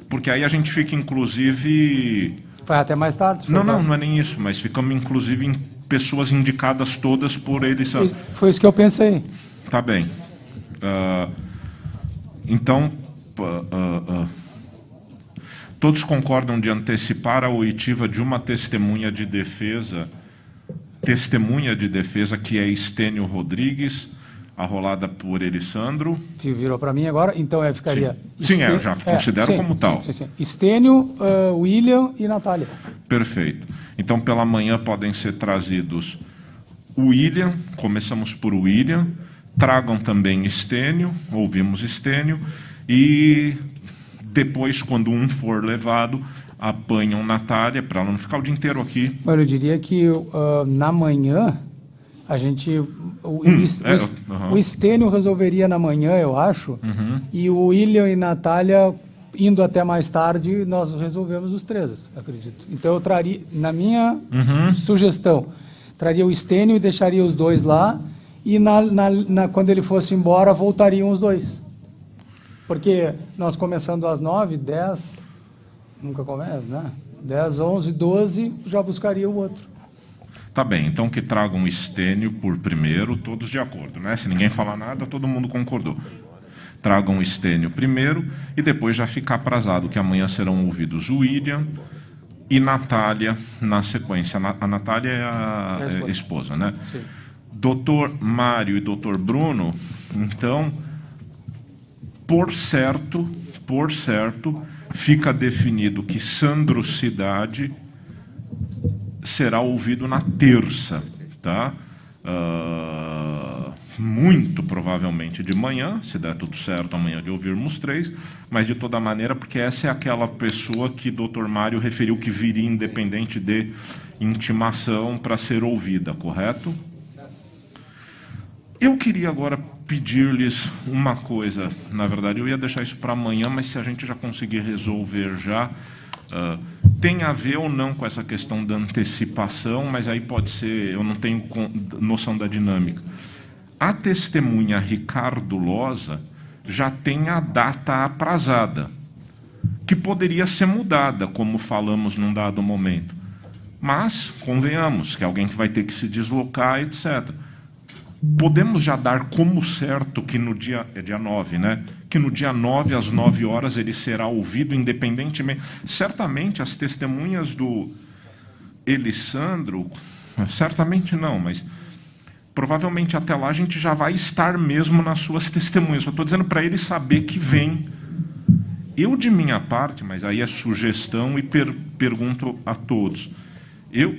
porque aí a gente fica inclusive... Vai até mais tarde? Não é nem isso, mas ficamos inclusive em pessoas indicadas todas por eles. Foi isso que eu pensei. Tá bem. Então... todos concordam de antecipar a oitiva de uma testemunha de defesa que é Estênio Rodrigues, arrolada por Elisandro. Virou para mim agora, então ficaria... Sim, eu já considero como tal. Sim. Estênio, William e Natália. Perfeito. Então, pela manhã podem ser trazidos o William, começamos por William, tragam também Estênio, ouvimos Estênio, e depois, quando um for levado, apanham Natália, para ela não ficar o dia inteiro aqui. Eu diria que na manhã, a gente... O Estênio resolveria na manhã, eu acho, e o William e Natália, indo até mais tarde, nós resolvemos os 3, acredito. Então, eu traria, na minha sugestão, traria o Estênio e deixaria os 2 lá, e quando ele fosse embora, voltariam os 2. Porque nós começando às 9, 10, nunca começa, né? 10, 11, 12, já buscaria o outro. Tá bem, então que tragam Estênio por primeiro, todos de acordo, né? Se ninguém falar nada, todo mundo concordou. Tragam Estênio primeiro e depois já ficar aprazado, que amanhã serão ouvidos o William e Natália na sequência. A Natália é a esposa, né? Sim. Doutor Mário e doutor Bruno, então... Por certo, fica definido que Sandro Cidade será ouvido na terça, tá? Muito provavelmente de manhã, se der tudo certo amanhã de ouvirmos 3, mas de toda maneira, porque essa é aquela pessoa que o Dr. Mário referiu que viria independente de intimação para ser ouvida, correto? Eu queria agora pedir-lhes uma coisa. Na verdade, eu ia deixar isso para amanhã, mas se a gente já conseguir resolver já, tem a ver ou não com essa questão da antecipação, mas aí pode ser, eu não tenho noção da dinâmica. A testemunha Ricardo Loza já tem a data aprazada, que poderia ser mudada, como falamos num dado momento. Mas, convenhamos, que é alguém que vai ter que se deslocar, etc. Podemos já dar como certo que no dia... É dia 9, né? Que no dia 9, às 9 horas, ele será ouvido independentemente... Certamente, as testemunhas do Elisandro... Certamente não, mas... Provavelmente, até lá, a gente já vai estar mesmo nas suas testemunhas. Só estou dizendo para ele saber que vem. Eu, de minha parte, mas aí é sugestão e pergunto a todos.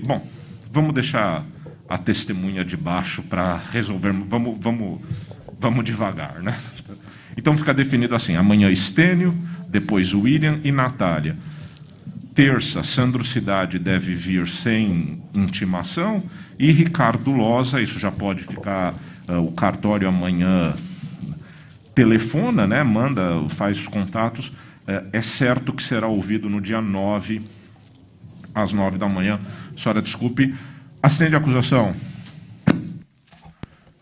Bom, vamos deixar... a testemunha de baixo para resolver. Vamos devagar, né? Então fica definido assim: amanhã Estênio, depois William e Natália. Terça, Sandro Cidade deve vir sem intimação e Ricardo Loza, isso já pode ficar, o cartório amanhã telefona, né? Faz os contatos. É certo que será ouvido no dia 9, às 9 da manhã. Senhora, desculpe. Assistente de acusação.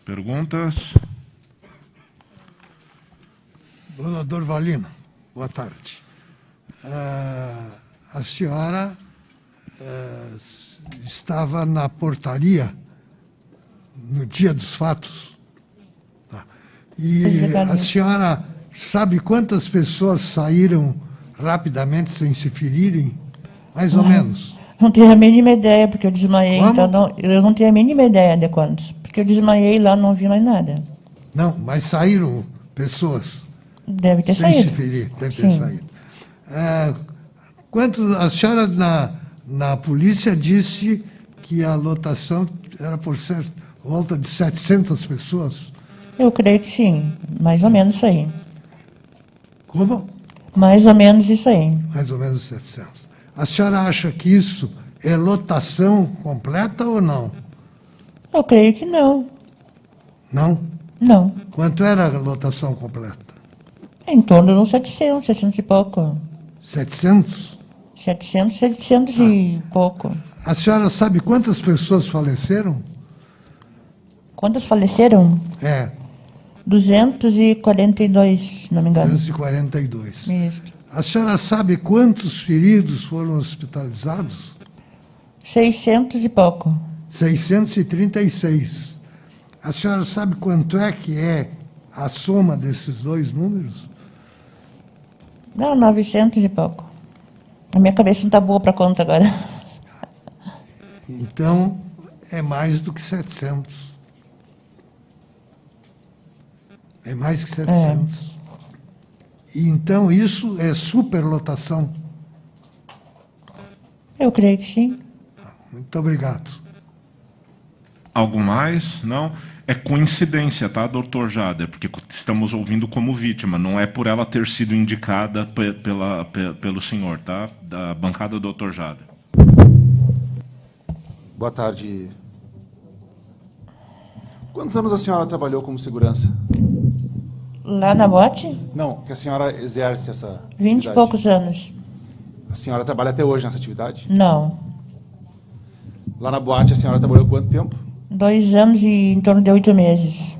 Perguntas? Dona Dorvalina, boa tarde. A senhora estava na portaria no dia dos fatos. Tá. E a senhora sabe quantas pessoas saíram rapidamente sem se ferirem? Mais ou menos. Não tenho a mínima ideia, porque eu desmaiei. Como? Então eu não tenho a mínima ideia de quantos. Porque eu desmaiei lá, não vi mais nada. Não, mas saíram pessoas Deve ter sem saído. se ferir. Deve ter Sim. saído. A senhora na polícia disse que a lotação era por volta de 700 pessoas? Eu creio que sim, mais ou menos isso aí. Como? Mais ou menos isso aí. Mais ou menos 700. A senhora acha que isso é lotação completa ou não? Eu creio que não. Não? Não. Quanto era a lotação completa? Em torno de uns 700 e pouco. 700? 700 e pouco. A senhora sabe quantas pessoas faleceram? Quantas faleceram? 242, se não me engano. 242. Isso. A senhora sabe quantos feridos foram hospitalizados? 600 e pouco. 636. A senhora sabe quanto é que é a soma desses dois números? Não, 900 e pouco. A minha cabeça não está boa para conta agora. Então, é mais do que 700. É mais que 700. E então, isso é superlotação? Eu creio que sim. Muito obrigado. Algo mais? Não? É coincidência, tá, doutor Jader? Porque estamos ouvindo como vítima, não é por ela ter sido indicada pelo senhor, tá? Da bancada do doutor Jader. Boa tarde. Quantos anos a senhora trabalhou como segurança? Lá na boate? Não, que a senhora exerce essa 20 e poucos anos. A senhora trabalha até hoje nessa atividade? Não. Lá na boate a senhora trabalhou quanto tempo? 2 anos e em torno de 8 meses.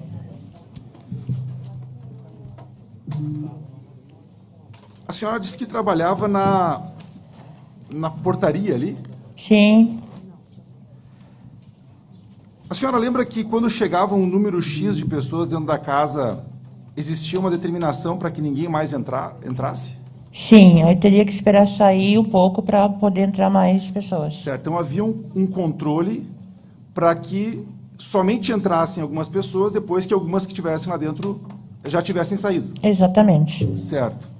A senhora disse que trabalhava na portaria ali? Sim. A senhora lembra que quando chegava um número X de pessoas dentro da casa, existia uma determinação para que ninguém mais entrasse? Sim, aí teria que esperar sair um pouco para poder entrar mais pessoas. Certo, então havia um controle para que somente entrassem algumas pessoas depois que algumas que estivessem lá dentro já tivessem saído. Exatamente. Certo.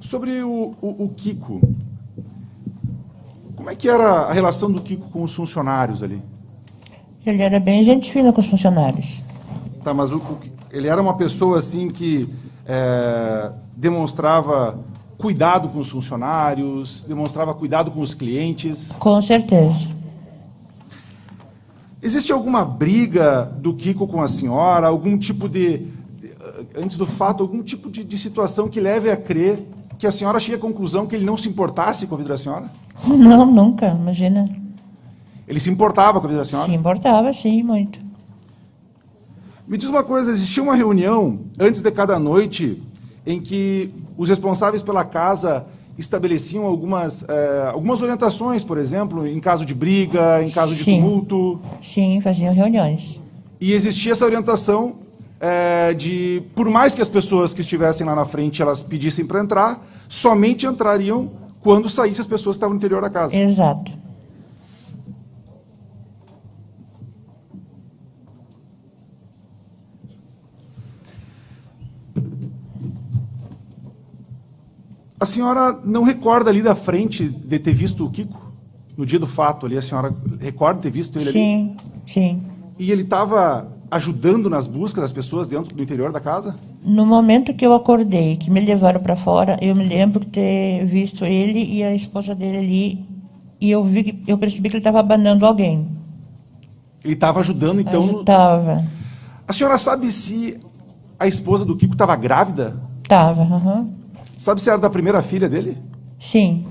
Sobre o Kiko, como é que era a relação do Kiko com os funcionários ali? Ele era bem gente fina com os funcionários. Tá, mas ele era uma pessoa assim que demonstrava cuidado com os funcionários, demonstrava cuidado com os clientes? Com certeza. Existe alguma briga do Kiko com a senhora, algum tipo antes do fato, algum tipo de situação que leve a crer que a senhora chegue à conclusão que ele não se importasse com a vida da senhora? Não, nunca, imagina. Ele se importava com a vida da senhora? Se importava, sim, muito. Me diz uma coisa, existia uma reunião antes de cada noite em que os responsáveis pela casa estabeleciam algumas orientações, por exemplo, em caso de briga, em caso de tumulto? Sim, faziam reuniões. E existia essa orientação por mais que as pessoas que estivessem lá na frente elas pedissem para entrar, somente entrariam quando saíssem as pessoas que estavam no interior da casa. Exato. A senhora não recorda ali da frente de ter visto o Kiko? No dia do fato ali, a senhora recorda de ter visto ele ali? Sim, sim. E ele estava ajudando nas buscas das pessoas dentro do interior da casa? No momento que eu acordei, que me levaram para fora, eu me lembro de ter visto ele e a esposa dele ali, e eu percebi que ele estava abanando alguém. Ele estava ajudando, então... Estava. A senhora sabe se a esposa do Kiko estava grávida? Estava, aham. Sabe se era da primeira filha dele? Sim.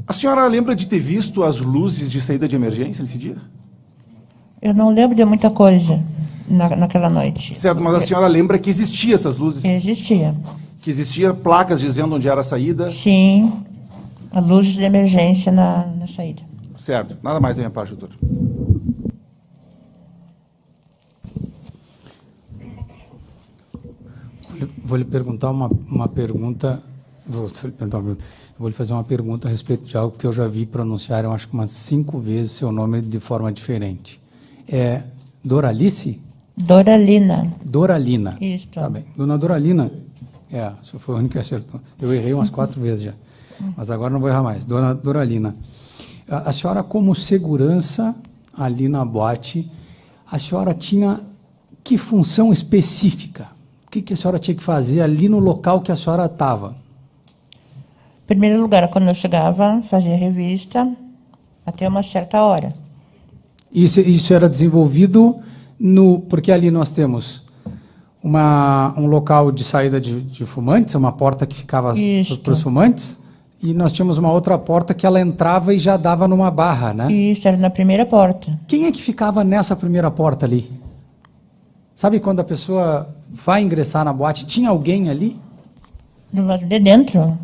A senhora lembra de ter visto as luzes de saída de emergência nesse dia? Eu não lembro de muita coisa, naquela noite. Certo, mas a senhora lembra que existia essas luzes? Existia. Que existia placas dizendo onde era a saída? Sim, a luz de emergência na saída. Certo. Nada mais da minha parte, doutor. Vou lhe perguntar uma pergunta. Vou lhe fazer uma pergunta a respeito de algo que eu já vi pronunciar, eu acho que umas 5 vezes seu nome de forma diferente. É Doralice? Doralina. Doralina. Isso. Tá bem. Dona Doralina, só foi o único que acertou. Eu errei umas 4 vezes já, mas agora não vou errar mais. Dona Doralina, a senhora como segurança ali na boate, a senhora tinha que função específica? O que a senhora tinha que fazer ali no local que a senhora estava? Em primeiro lugar, quando eu chegava, fazia revista até uma certa hora. Isso era desenvolvido porque ali nós temos um local de saída de fumantes, uma porta que ficava para os fumantes, e nós tínhamos uma outra porta que ela entrava e já dava numa barra, né? Isso, era na primeira porta. Quem é que ficava nessa primeira porta ali? Sabe quando a pessoa vai ingressar na boate, tinha alguém ali? Do lado de dentro?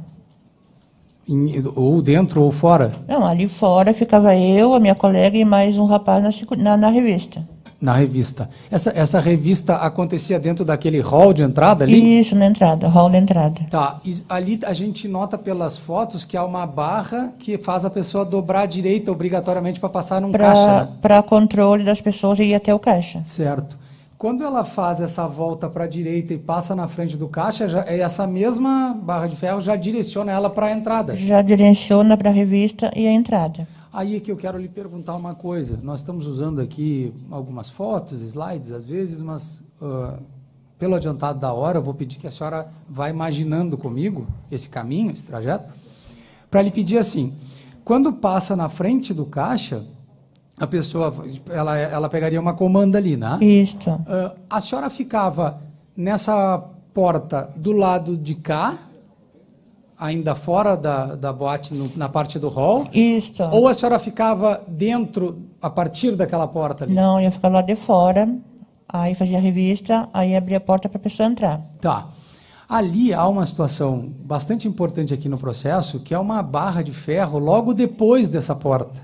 Ou dentro ou fora? Não, ali fora ficava eu, a minha colega e mais um rapaz na revista. Na revista. Essa revista acontecia dentro daquele hall de entrada ali? Isso, na entrada, hall de entrada. Tá, e ali a gente nota pelas fotos que há uma barra que faz a pessoa dobrar à direita obrigatoriamente para passar num caixa, né? Para controle das pessoas e ir até o caixa. Certo. Quando ela faz essa volta para a direita e passa na frente do caixa, essa mesma barra de ferro já direciona ela para a entrada. Já direciona para a revista e a entrada. Aí é que eu quero lhe perguntar uma coisa. Nós estamos usando aqui algumas fotos, slides às vezes, mas pelo adiantado da hora, eu vou pedir que a senhora vá imaginando comigo esse caminho, esse trajeto, para lhe pedir assim, quando passa na frente do caixa, a pessoa, ela pegaria uma comanda ali, né? Isso. A senhora ficava nessa porta do lado de cá, ainda fora da boate, na parte do hall? Isso. Ou a senhora ficava dentro, a partir daquela porta ali? Não, eu ia ficar lá de fora, aí fazia a revista, aí abria a porta para a pessoa entrar. Tá. Ali há uma situação bastante importante aqui no processo, que é uma barra de ferro logo depois dessa porta,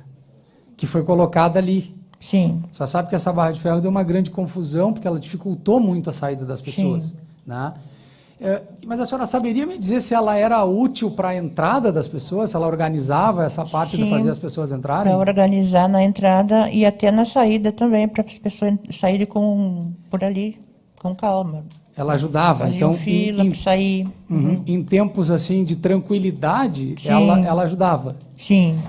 que foi colocada ali. Sim. Só sabe que essa barra de ferro deu uma grande confusão, porque ela dificultou muito a saída das pessoas. Sim. Né? Mas a senhora saberia me dizer se ela era útil para a entrada das pessoas, se ela organizava essa parte de fazer as pessoas entrarem? Para organizar na entrada e até na saída também, para as pessoas saírem por ali, com calma. Ela ajudava, então fila para sair. Em tempos assim de tranquilidade, ela ajudava. Sim.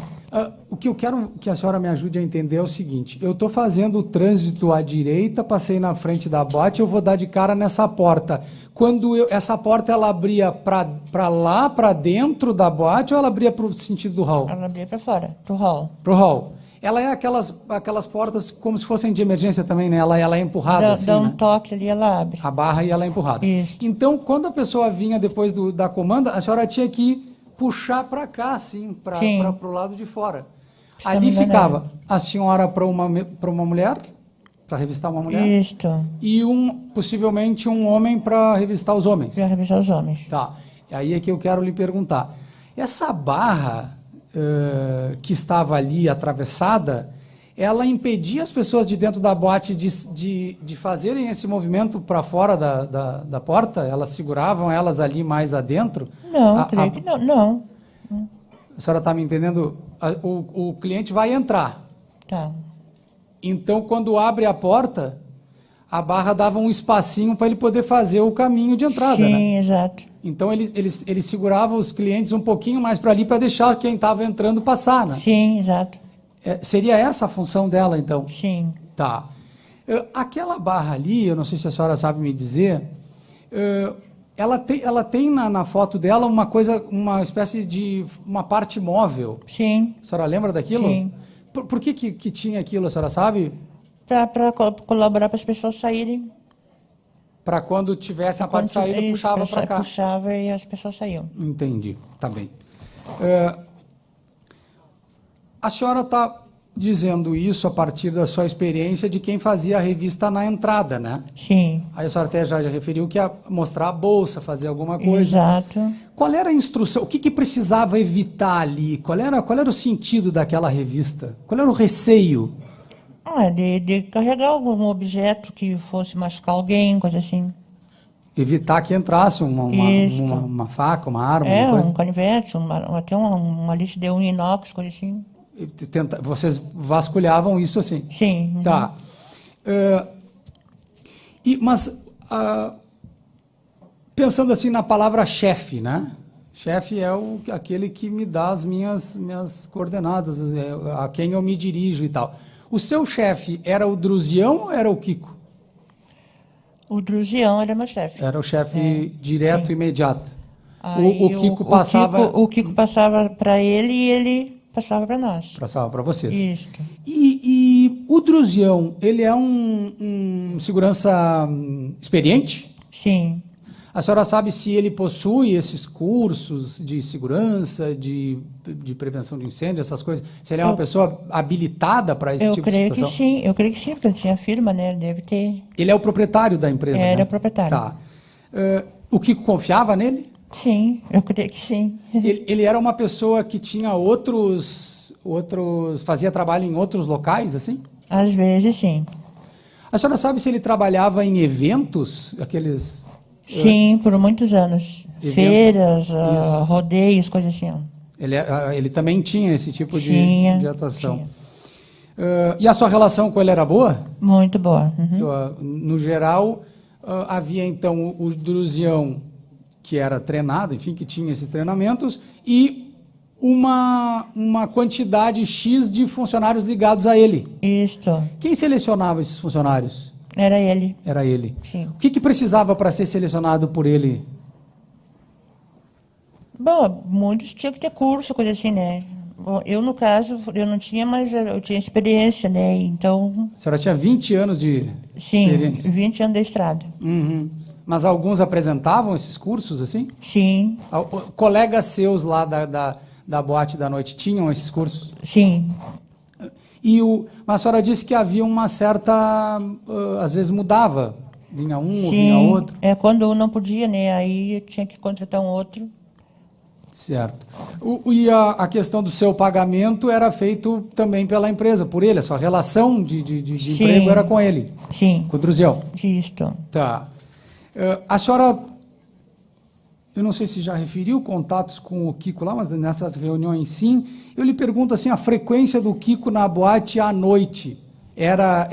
O que eu quero que a senhora me ajude a entender é o seguinte: eu estou fazendo o trânsito à direita, passei na frente da boate, eu vou dar de cara nessa porta. Quando essa porta ela abria para lá, para dentro da boate, ou ela abria para o sentido do hall? Ela abria para fora, para o hall. Para o hall. Ela é aquelas portas como se fossem de emergência também, né? Ela é empurrada assim, dá um né? toque ali, ela abre. A barra e ela é empurrada. Isso. Então, quando a pessoa vinha depois da comanda, a senhora tinha que puxar para cá, assim, para o lado de fora. Ali ficava a senhora para uma mulher, para revistar uma mulher. Isto. E possivelmente um homem para revistar os homens. Para revistar os homens. Tá. E aí é que eu quero lhe perguntar. Essa barra que estava ali atravessada, ela impedia as pessoas de dentro da boate de fazerem esse movimento para fora da porta? Elas seguravam elas ali mais adentro? Não, creio que não. A senhora está me entendendo? O cliente vai entrar. Tá. Então, quando abre a porta, a barra dava um espacinho para ele poder fazer o caminho de entrada, né? Sim, exato. Então, ele segurava os clientes um pouquinho mais para ali para deixar quem estava entrando passar, né? Sim, exato. Seria essa a função dela, então? Sim. Tá. Aquela barra ali, eu não sei se a senhora sabe me dizer, ela tem na foto dela uma espécie de uma parte móvel. Sim. A senhora lembra daquilo? Sim. Por que tinha aquilo, a senhora sabe? Para colaborar para as pessoas saírem. Para quando tivesse a parte de saída, puxava para cá. Puxava e as pessoas saíam. Entendi, tá bem. A senhora está dizendo isso a partir da sua experiência de quem fazia a revista na entrada, né? Sim. Aí a senhora até já referiu que ia mostrar a bolsa, fazer alguma coisa. Exato. Qual era a instrução? O que precisava evitar ali? Qual era o sentido daquela revista? Qual era o receio? De carregar algum objeto que fosse machucar alguém, coisa assim. Evitar que entrasse uma faca, uma arma, uma coisa? Um canivete, até uma lixa de unha inox, coisa assim. Vocês vasculhavam isso assim? Sim. Uhum. Tá. Pensando assim na palavra chefe, né? Chefe é aquele que me dá as minhas coordenadas, a quem eu me dirijo e tal. O seu chefe era o Druzião ou era o Kiko? O Druzião era meu chefe. Era o chefe direto e imediato. Aí o Kiko passava... O Kiko passava para ele e ele passava para nós. Passava para vocês. Isso. E o Druzião, ele é um segurança experiente? Sim. A senhora sabe se ele possui esses cursos de segurança, de prevenção de incêndio, essas coisas? Se ele é uma pessoa habilitada para esse tipo de situação? Eu creio que sim, porque ele tinha firma, né? Ele deve ter. Ele é o proprietário da empresa, né? Era proprietário. Tá. O Kiko confiava nele? Sim, eu creio que sim. Ele era uma pessoa que tinha fazia trabalho em outros locais, assim? Às vezes, sim. A senhora sabe se ele trabalhava em eventos, aqueles... Sim, por muitos anos. Feiras, rodeios, coisas assim. Ele também tinha esse tipo de atuação. E a sua relação com ele era boa? Muito boa. Uhum. No geral, havia então o Druzião, que era treinado, enfim, que tinha esses treinamentos, e uma quantidade X de funcionários ligados a ele. Isso. Quem selecionava esses funcionários? Era ele. Era ele. Sim. O que precisava para ser selecionado por ele? Bom, muitos tinham que ter curso, coisa assim, né? Bom, eu, no caso, eu não tinha, mas eu tinha experiência, né? Então... A senhora tinha 20 anos de experiência? Sim, 20 anos de estrada. Uhum. Mas alguns apresentavam esses cursos, assim? Sim. Colegas seus lá da boate da noite tinham esses cursos? Sim. Mas a senhora disse que havia uma certa... às vezes mudava. Vinha um, sim, vinha outro. Quando um não podia, né? Aí eu tinha que contratar um outro. Certo. E a questão do seu pagamento era feito também pela empresa, por ele? A sua relação de emprego era com ele? Sim. Com o Druzião? Isto. Tá. A senhora... Eu não sei se já referiu contatos com o Kiko lá, mas nessas reuniões sim. Eu lhe pergunto assim, a frequência do Kiko na boate à noite era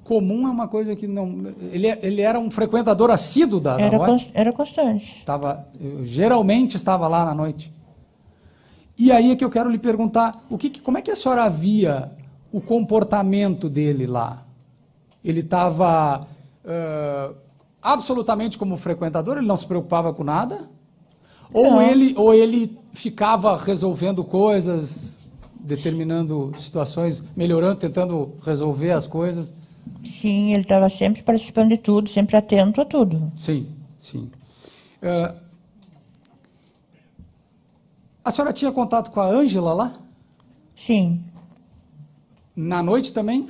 comum? É uma coisa que não... Ele era um frequentador assíduo da boate? Era constante. Geralmente estava lá na noite. E aí é que eu quero lhe perguntar, como é que a senhora via o comportamento dele lá? Ele estava... absolutamente como frequentador, ele não se preocupava com nada? Ou ele ficava resolvendo coisas, determinando situações, melhorando, tentando resolver as coisas? Sim, ele estava sempre participando de tudo, sempre atento a tudo. Sim, sim. A senhora tinha contato com a Ângela lá? Sim. Na noite também?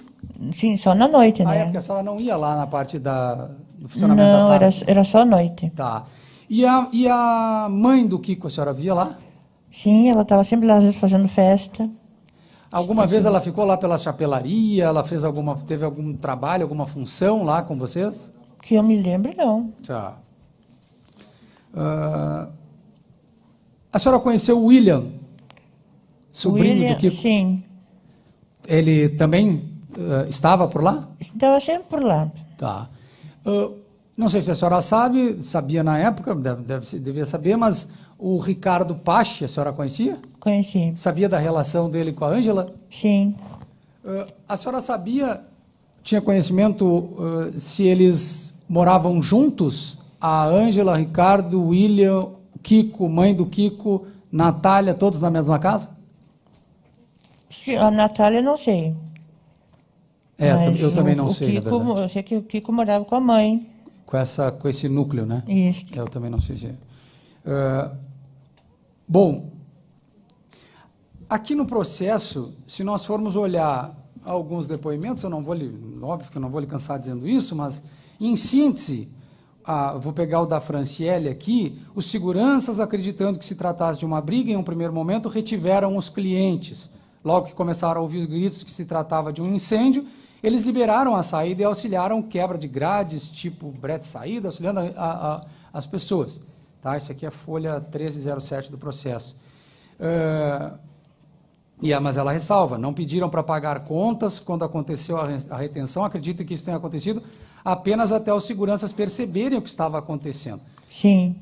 Sim, só na noite, né? É porque a senhora não ia lá na parte do funcionamento da tarde? Não, era só à noite. Tá. E a mãe do Kiko, a senhora via lá? Sim, ela estava sempre lá, às vezes, fazendo festa. Alguma vez ela ficou lá pela chapelaria? Ela teve algum trabalho, alguma função lá com vocês? Que eu me lembro, não. Tá. A senhora conheceu o William, sobrinho do Kiko? Sim. Ele também estava por lá? Estava sempre por lá. Tá. Não sei se a senhora sabia na época, devia saber, mas o Ricardo Pache, a senhora conhecia? Conheci. Sabia da relação dele com a Ângela? Sim. A senhora tinha conhecimento se eles moravam juntos? A Ângela, Ricardo, William, Kiko, mãe do Kiko, Natália, todos na mesma casa? A Natália, não sei. Eu também não sei, Kiko, na verdade. Eu sei que o Kiko morava com a mãe. Com esse núcleo, né? Isso. Eu também não sei. Bom, aqui no processo, se nós formos olhar alguns depoimentos, óbvio que eu não vou lhe cansar dizendo isso, mas, em síntese, vou pegar o da Franciele aqui, os seguranças, acreditando que se tratasse de uma briga, em um primeiro momento, retiveram os clientes. Logo que começaram a ouvir os gritos que se tratava de um incêndio, eles liberaram a saída e auxiliaram quebra de grades, tipo brete saída, auxiliando as pessoas. Tá? Isso aqui é a folha 1307 do processo. Mas ela ressalva, não pediram para pagar contas quando aconteceu a retenção, acredito que isso tenha acontecido apenas até os seguranças perceberem o que estava acontecendo. Sim.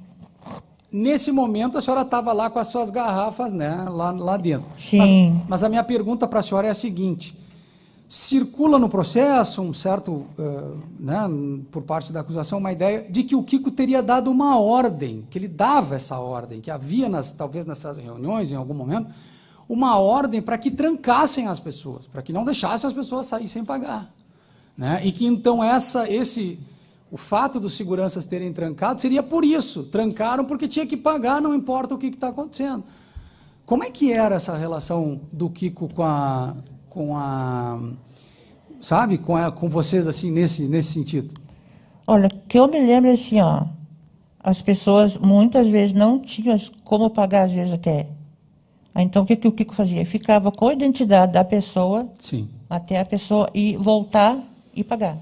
Nesse momento, a senhora estava lá com as suas garrafas, né, lá dentro. Sim. Mas a minha pergunta para a senhora é a seguinte, circula no processo um certo, por parte da acusação, uma ideia de que o Kiko teria dado uma ordem, que ele dava essa ordem, que havia, talvez nessas reuniões, em algum momento, uma ordem para que trancassem as pessoas, para que não deixassem as pessoas sair sem pagar. Né? E que então o fato dos seguranças terem trancado seria por isso, trancaram porque tinha que pagar, não importa o que está acontecendo. Como é que era essa relação do Kiko com vocês assim nesse sentido? Olha, que eu me lembro assim, as pessoas muitas vezes não tinham como pagar, às vezes até. Então o que o Kiko fazia? Ficava com a identidade da pessoa, sim, até a pessoa ir voltar e pagar.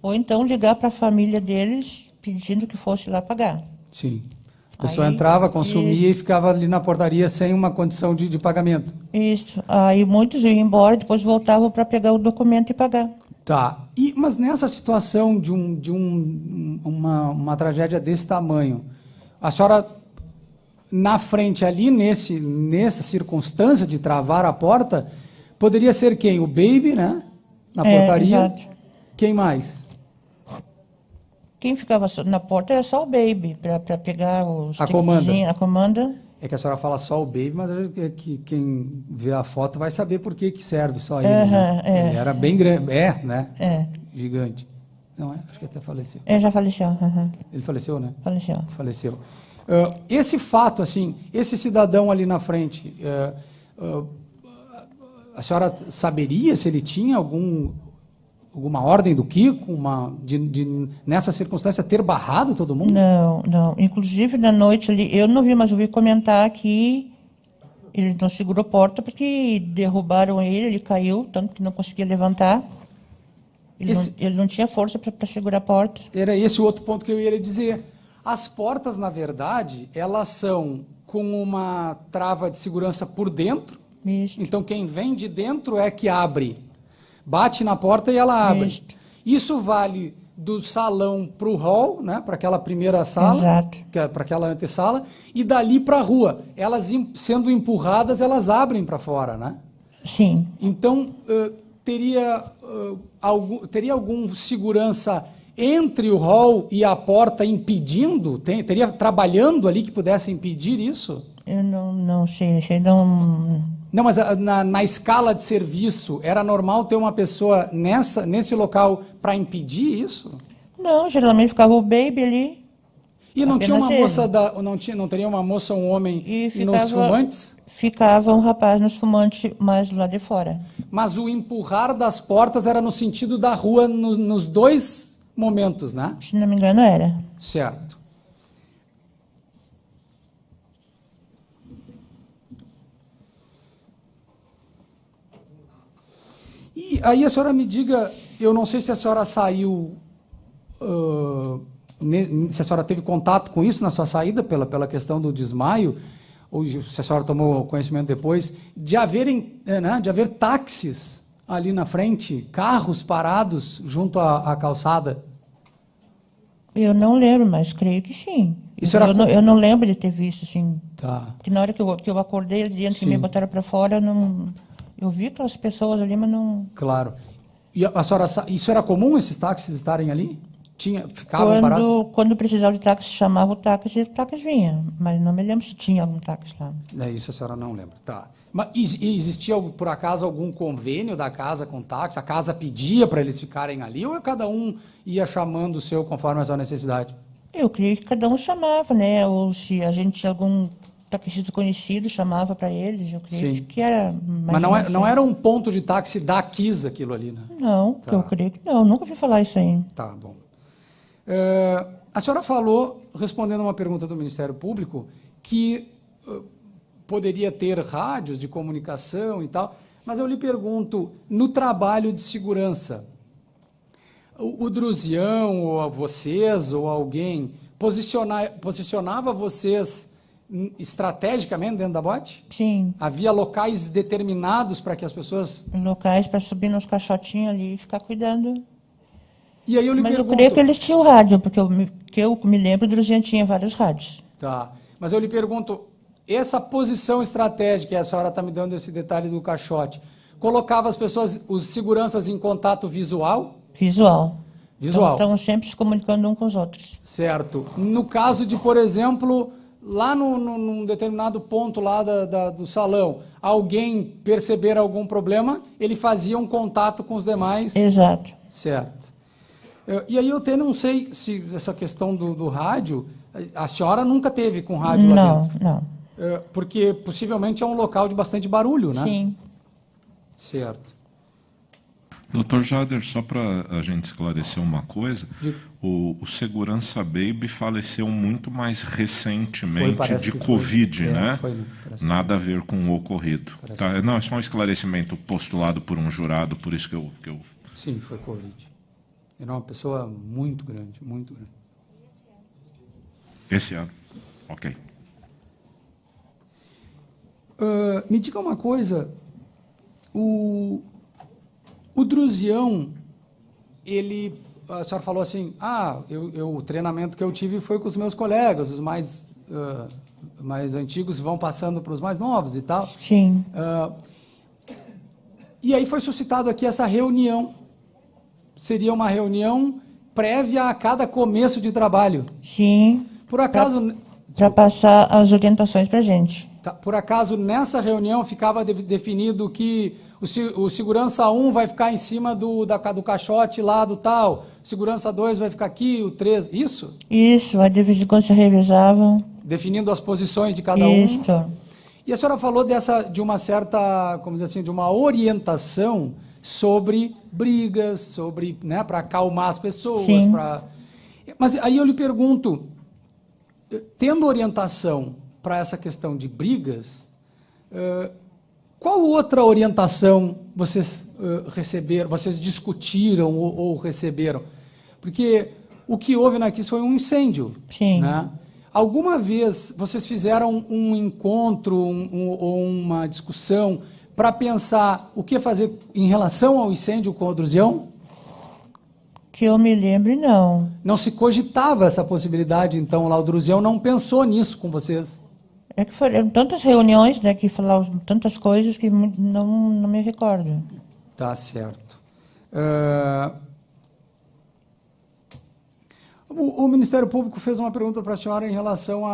Ou então ligar para a família deles pedindo que fosse lá pagar. Sim. A pessoa entrava, consumia e ficava ali na portaria sem uma condição de pagamento. Isso. Aí muitos iam embora, depois voltavam para pegar o documento e pagar. Tá. Mas nessa situação de uma tragédia desse tamanho, a senhora, na frente ali, nessa circunstância de travar a porta, poderia ser quem? O Baby, né? Na portaria. Exato. Quem mais? Quem ficava na porta era só o Baby, para pegar a comanda. A comanda. É que a senhora fala só o Baby, mas que quem vê a foto vai saber por que serve só ele. Né? Ele era bem grande, né? Gigante. Não é? Acho que até faleceu. Já faleceu. Ele faleceu, né? Faleceu. Esse fato, assim, esse cidadão ali na frente, a senhora saberia se ele tinha alguma ordem do Kiko, nessa circunstância, ter barrado todo mundo? Não. Inclusive, na noite ali, eu não vi, mas ouvi comentar que ele não segurou a porta porque derrubaram ele caiu, tanto que não conseguia levantar. Ele não tinha força para segurar a porta. Era esse o outro ponto que eu ia lhe dizer. As portas, na verdade, elas são com uma trava de segurança por dentro. Isso. Então, quem vem de dentro é que abre. Bate na porta e ela abre. Isso vale do salão para o hall, né, para aquela primeira sala, para aquela antessala, e dali para a rua. Elas sendo empurradas, elas abrem para fora, né? Sim. Então, teria algum segurança entre o hall e a porta impedindo? Teria trabalhando ali que pudesse impedir isso? Eu não sei, não... Não, mas na escala de serviço, era normal ter uma pessoa nesse local para impedir isso? Não, geralmente ficava o Baby ali. E não tinha uma moça, não teria uma moça ou um homem nos fumantes? Ficava um rapaz nos fumantes, mais lá de fora. Mas o empurrar das portas era no sentido da rua nos dois momentos, né? Se não me engano, era. Certo. E aí a senhora me diga, eu não sei se a senhora saiu, se a senhora teve contato com isso na sua saída, pela questão do desmaio, ou se a senhora tomou conhecimento depois, de haver táxis ali na frente, carros parados junto à calçada. Eu não lembro, mas creio que sim. Eu não lembro de ter visto, assim. Tá. Porque na hora que eu acordei ali dentro, que me botaram para fora, eu vi aquelas pessoas ali, mas não... Claro. E a senhora, isso era comum, esses táxis estarem ali? Ficavam parados? Quando precisava de táxi, chamava o táxi vinha. Mas não me lembro se tinha algum táxi lá. Isso a senhora não lembra. Tá. Mas existia, por acaso, algum convênio da casa com táxi? A casa pedia para eles ficarem ali ou cada um ia chamando o seu conforme a sua necessidade? Eu creio que cada um chamava, né? Ou se a gente tinha algum taxista conhecido chamava para eles, eu creio Sim. que era... Mas não era um ponto de táxi da Kiss aquilo ali, né? Não, Tá. eu creio que não, nunca ouvi falar isso aí. Tá bom. A senhora falou, respondendo uma pergunta do Ministério Público, que poderia ter rádios de comunicação e tal, mas eu lhe pergunto, no trabalho de segurança, o Druzião, ou vocês, ou alguém, posicionava vocês estrategicamente dentro da bote? Sim. Havia locais determinados para que as pessoas... Locais para subir nos caixotinhos ali e ficar cuidando. E aí eu lhe Mas pergunto... eu creio que eles tinham rádio, porque eu me lembro, o Druzian tinha vários rádios. Tá, mas eu lhe pergunto, essa posição estratégica, e a senhora está me dando esse detalhe do caixote, colocava as pessoas, os seguranças em contato visual? Visual. Visual. Então, sempre se comunicando um com os outros. Certo. No caso de, por exemplo, lá num determinado ponto lá do salão, alguém perceber algum problema, ele fazia um contato com os demais? Exato. Certo. E aí eu até não sei se essa questão do rádio, a senhora nunca teve com rádio lá dentro? Não. Porque possivelmente é um local de bastante barulho, né? Sim. Certo. Doutor Jader, só para a gente esclarecer uma coisa, o segurança Baby faleceu muito mais recentemente de Covid, né? Nada a ver com o ocorrido. Tá? Não, é só um esclarecimento postulado por um jurado, por isso que eu... Sim, foi Covid. Era uma pessoa muito grande, muito grande. Esse ano, ok. Me diga uma coisa, o Druzião, a senhora falou assim, o treinamento que eu tive foi com os meus colegas, os mais antigos vão passando para os mais novos e tal. Sim. E aí foi suscitado aqui essa reunião. Seria uma reunião prévia a cada começo de trabalho. Sim. Por acaso... Para passar as orientações para a gente. Tá, por acaso, nessa reunião ficava definido que o segurança 1 vai ficar em cima do caixote lá do tal, o segurança 2 vai ficar aqui, o 3, isso? Isso, aí de vez em quando se revisavam. Definindo as posições de cada um. Isso. E a senhora falou de uma certa, como dizer assim, de uma orientação sobre brigas, sobre, né, para acalmar as pessoas. Sim. Mas aí eu lhe pergunto, tendo orientação para essa questão de brigas, qual outra orientação vocês receberam, vocês discutiram ou receberam? Porque o que houve na KISS foi um incêndio. Sim. Né? Alguma vez vocês fizeram um encontro ou uma discussão para pensar o que fazer em relação ao incêndio com o Druzião? Que eu me lembre, não. Não se cogitava essa possibilidade, então, lá o Druzião não pensou nisso com vocês? É que foram tantas reuniões, né, que falavam tantas coisas que não me recordo. Tá certo. O Ministério Público fez uma pergunta para a senhora em relação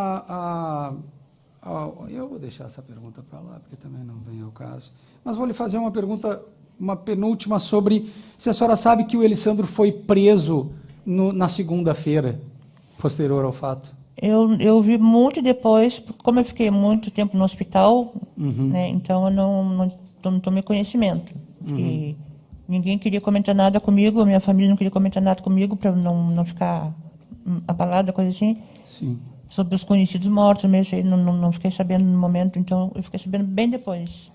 eu vou deixar essa pergunta para lá, porque também não vem ao caso. Mas vou lhe fazer uma pergunta, uma penúltima, sobre se a senhora sabe que o Elisandro foi preso na segunda-feira, posterior ao fato. Eu vi muito depois, como eu fiquei muito tempo no hospital, né, então eu não tomei conhecimento. E ninguém queria comentar nada comigo, a minha família não queria comentar nada comigo, para não ficar abalada, coisa assim. Sim. Sobre os conhecidos mortos, mesmo, não fiquei sabendo no momento, então eu fiquei sabendo bem depois.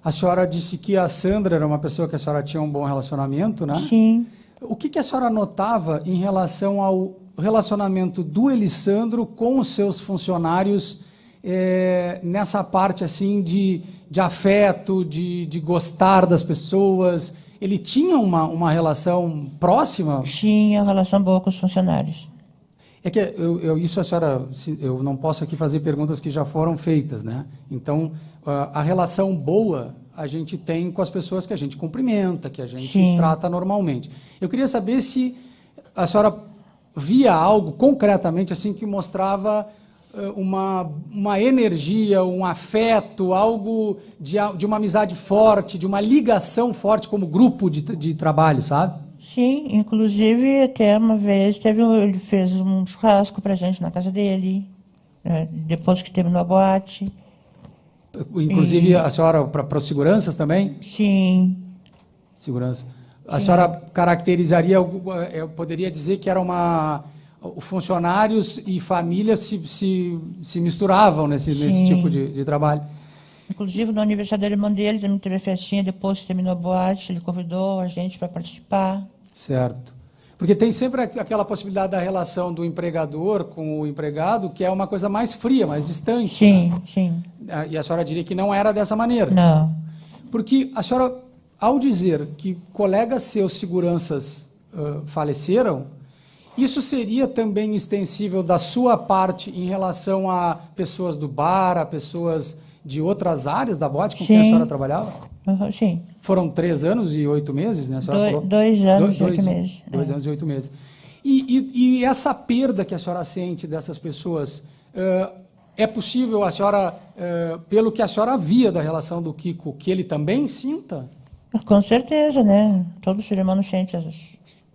A senhora disse que a Sandra era uma pessoa que a senhora tinha um bom relacionamento, né? Sim. O que a senhora notava em relação ao relacionamento do Elisandro com os seus funcionários nessa parte assim de afeto, de gostar das pessoas? Ele tinha uma relação próxima? Tinha uma relação boa com os funcionários. É que isso a senhora, eu não posso aqui fazer perguntas que já foram feitas, né? Então, a relação boa a gente tem com as pessoas que a gente cumprimenta, que a gente trata normalmente. Eu queria saber se a senhora via algo concretamente assim que mostrava uma energia, um afeto, algo de uma amizade forte, de uma ligação forte como grupo de trabalho, sabe? Sim, inclusive até uma vez ele fez um churrasco para a gente na casa dele. depois que terminou a boate. Inclusive, a senhora, para os seguranças também? Sim. Segurança. A senhora caracterizaria, eu poderia dizer que era funcionários e família se misturavam nesse tipo de trabalho. Inclusive, no aniversário do irmão dele, também teve a festinha, depois que terminou a boate, ele convidou a gente para participar. Certo. Porque tem sempre aquela possibilidade da relação do empregador com o empregado, que é uma coisa mais fria, mais distante. Sim, né? sim. E a senhora diria que não era dessa maneira. Não. Porque a senhora, ao dizer que colegas seus seguranças faleceram, isso seria também extensível da sua parte em relação a pessoas do bar, a pessoas de outras áreas da boate com quem a senhora trabalhava? Sim. Foram 3 anos e 8 meses, né? A senhora falou? 2 anos e 8 meses. 2 anos e 8 meses. E essa perda que a senhora sente dessas pessoas, é possível a senhora, pelo que a senhora via da relação do Kiko, que ele também sinta? Com certeza, né? Todo ser humano sente as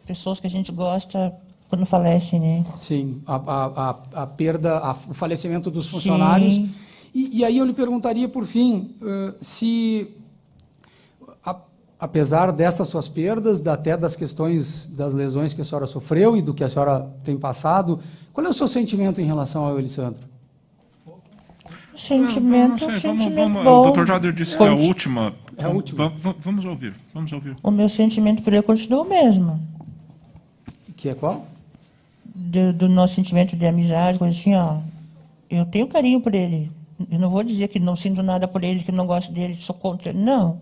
pessoas que a gente gosta quando falecem, né? Sim, a perda, o falecimento dos funcionários. Sim. E aí eu lhe perguntaria, por fim, se, apesar dessas suas perdas, até das questões das lesões que a senhora sofreu e do que a senhora tem passado, qual é o seu sentimento em relação ao Elisandro? Sentimento vamos, bom. o Dr. Jader disse que é a última. É a última. Vamos ouvir. O meu sentimento por ele continua o mesmo. Que é qual? Do nosso sentimento de amizade, coisa assim, ó. Eu tenho carinho por ele. Eu não vou dizer que não sinto nada por ele, que não gosto dele, que sou contra ele. Não.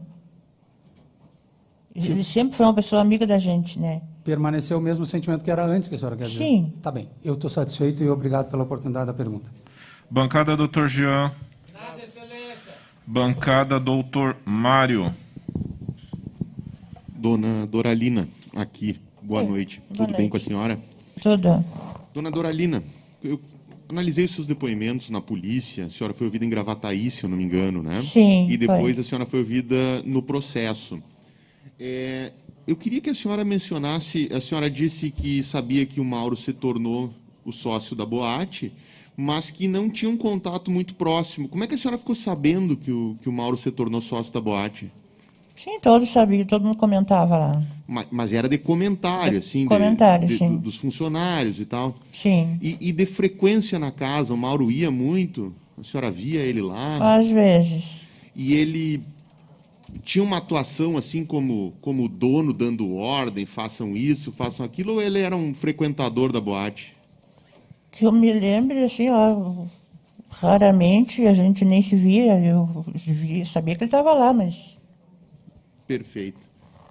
Ele sempre foi uma pessoa amiga da gente, né? Permaneceu o mesmo sentimento que era antes, que a senhora quer dizer? Sim. Tá bem. Eu estou satisfeito e obrigado pela oportunidade da pergunta. Bancada Dr. Jean. Nada, excelência. Bancada Dr. Mário. Dona Doralina, aqui. Boa noite. Tudo bem com a senhora? Tudo. Dona Doralina, eu analisei os seus depoimentos na polícia. A senhora foi ouvida em Gravataí, se eu não me engano, né? Sim. E depois a senhora foi ouvida no processo. Eu queria que a senhora mencionasse, a senhora disse que sabia que o Mauro se tornou o sócio da boate, mas que não tinha um contato muito próximo. Como é que a senhora ficou sabendo que o Mauro se tornou sócio da boate? Sim, todos sabiam, todo mundo comentava lá. Mas era de comentário, assim? Comentário, sim. Dos funcionários e tal? Sim. E de frequência na casa, o Mauro ia muito? A senhora via ele lá? Às vezes. E ele tinha uma atuação assim como dono, dando ordem, façam isso, façam aquilo, ou ele era um frequentador da boate? Que eu me lembro, assim, ó, raramente a gente nem se via, eu sabia que ele estava lá, mas... Perfeito,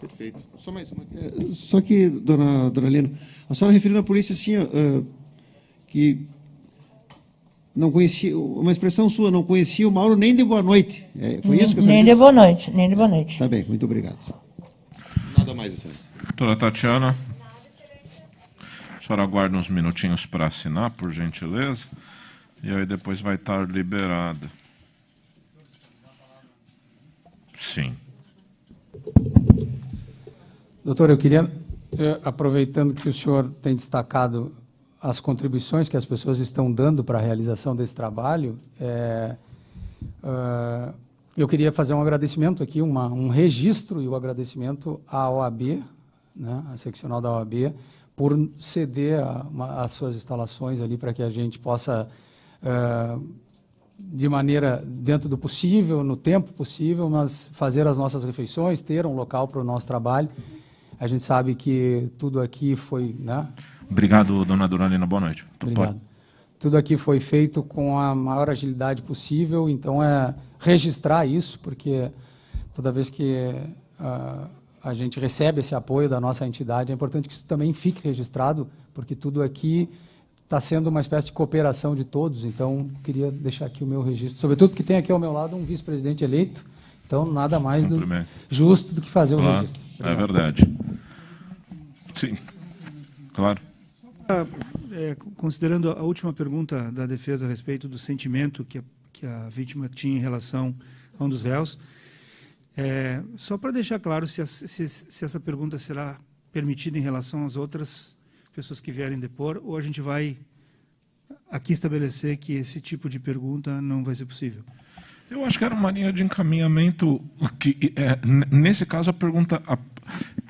perfeito. Só mais uma. Só que, dona Lina, a senhora referiu na polícia assim, que não conhecia, uma expressão sua, não conhecia o Mauro nem de boa noite. Foi isso que a senhora nem disse? de boa noite, nem de boa noite. Tá bem, muito obrigado. Nada mais, excelência. Doutora Tatiana. A senhora aguarda uns minutinhos para assinar, por gentileza, e aí depois vai estar liberada. Sim. Doutor, eu queria, aproveitando que o senhor tem destacado as contribuições que as pessoas estão dando para a realização desse trabalho, eu queria fazer um agradecimento aqui, um registro e o agradecimento à OAB, né, a seccional da OAB, por ceder as suas instalações ali para que a gente possa, de maneira dentro do possível, no tempo possível, mas fazer as nossas refeições, ter um local para o nosso trabalho. A gente sabe que tudo aqui foi... Né? Obrigado, dona Doralina. Boa noite. Obrigado. Tudo aqui foi feito com a maior agilidade possível, então registrar isso, porque toda vez que a gente recebe esse apoio da nossa entidade, é importante que isso também fique registrado, porque tudo aqui está sendo uma espécie de cooperação de todos, então queria deixar aqui o meu registro, sobretudo porque tem aqui ao meu lado um vice-presidente eleito, então nada mais justo do que fazer o registro. É verdade. Sim, claro. Considerando a última pergunta da defesa a respeito do sentimento que a vítima tinha em relação a um dos réus, só para deixar claro se essa pergunta será permitida em relação às outras pessoas que vierem depor, ou a gente vai aqui estabelecer que esse tipo de pergunta não vai ser possível? Eu acho que era uma linha de encaminhamento que, nesse caso, a pergunta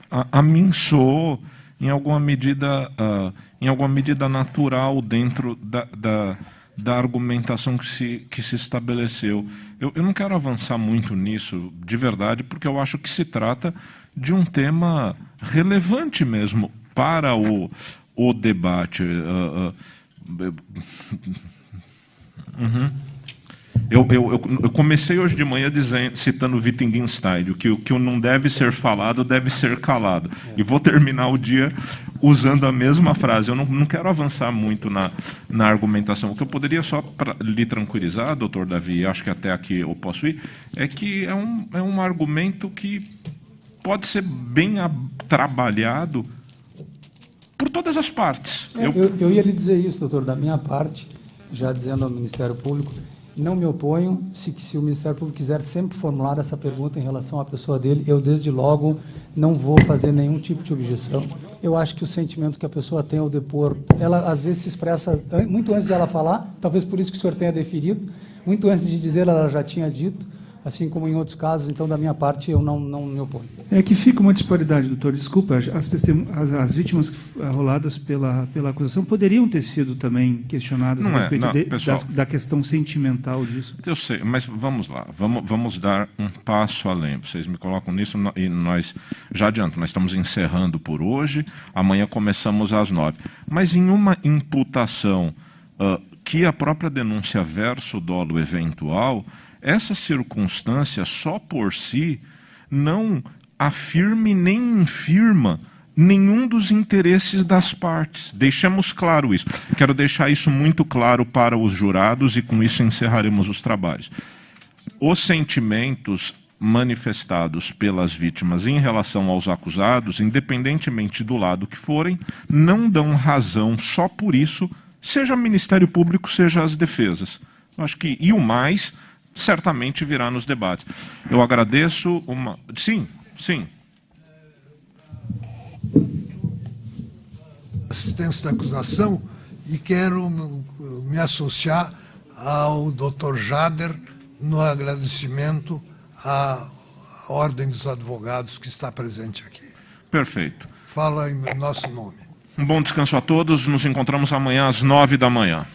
a mim soou em alguma medida natural dentro da argumentação que se estabeleceu. Eu não quero avançar muito nisso, de verdade, porque eu acho que se trata de um tema relevante mesmo para o debate. Eu comecei hoje de manhã citando Wittgenstein, que o que não deve ser falado deve ser calado. E vou terminar o dia usando a mesma frase. Eu não quero avançar muito na argumentação. O que eu poderia só para lhe tranquilizar, doutor Davi, acho que até aqui eu posso ir, é que é um argumento que pode ser bem trabalhado por todas as partes. Eu ia lhe dizer isso, doutor, da minha parte, já dizendo ao Ministério Público, não me oponho, se o Ministério Público quiser sempre formular essa pergunta em relação à pessoa dele, eu desde logo não vou fazer nenhum tipo de objeção. Eu acho que o sentimento que a pessoa tem ao depor, ela às vezes se expressa muito antes de ela falar, talvez por isso que o senhor tenha deferido, muito antes de dizer ela já tinha dito, assim como em outros casos, então da minha parte eu não me oponho. É que fica uma disparidade, doutor. Desculpa, as vítimas roladas pela acusação poderiam ter sido também questionadas a respeito da questão sentimental disso. Eu sei, mas vamos lá, vamos dar um passo além. Vocês me colocam nisso e nós, já adianto, nós estamos encerrando por hoje, amanhã começamos às 9. Mas em uma imputação que a própria denúncia versa o dolo eventual, essa circunstância só por si não afirme nem infirma nenhum dos interesses das partes. Deixemos claro isso. Quero deixar isso muito claro para os jurados e com isso encerraremos os trabalhos. Os sentimentos manifestados pelas vítimas em relação aos acusados, independentemente do lado que forem, não dão razão só por isso, seja o Ministério Público, seja as defesas. Eu acho que, e o mais, certamente virá nos debates. Eu agradeço uma... Sim. Assistência da acusação e quero me associar ao Dr. Jader no agradecimento à Ordem dos Advogados que está presente aqui. Perfeito. Fala em nosso nome. Um bom descanso a todos. Nos encontramos amanhã às 9 da manhã.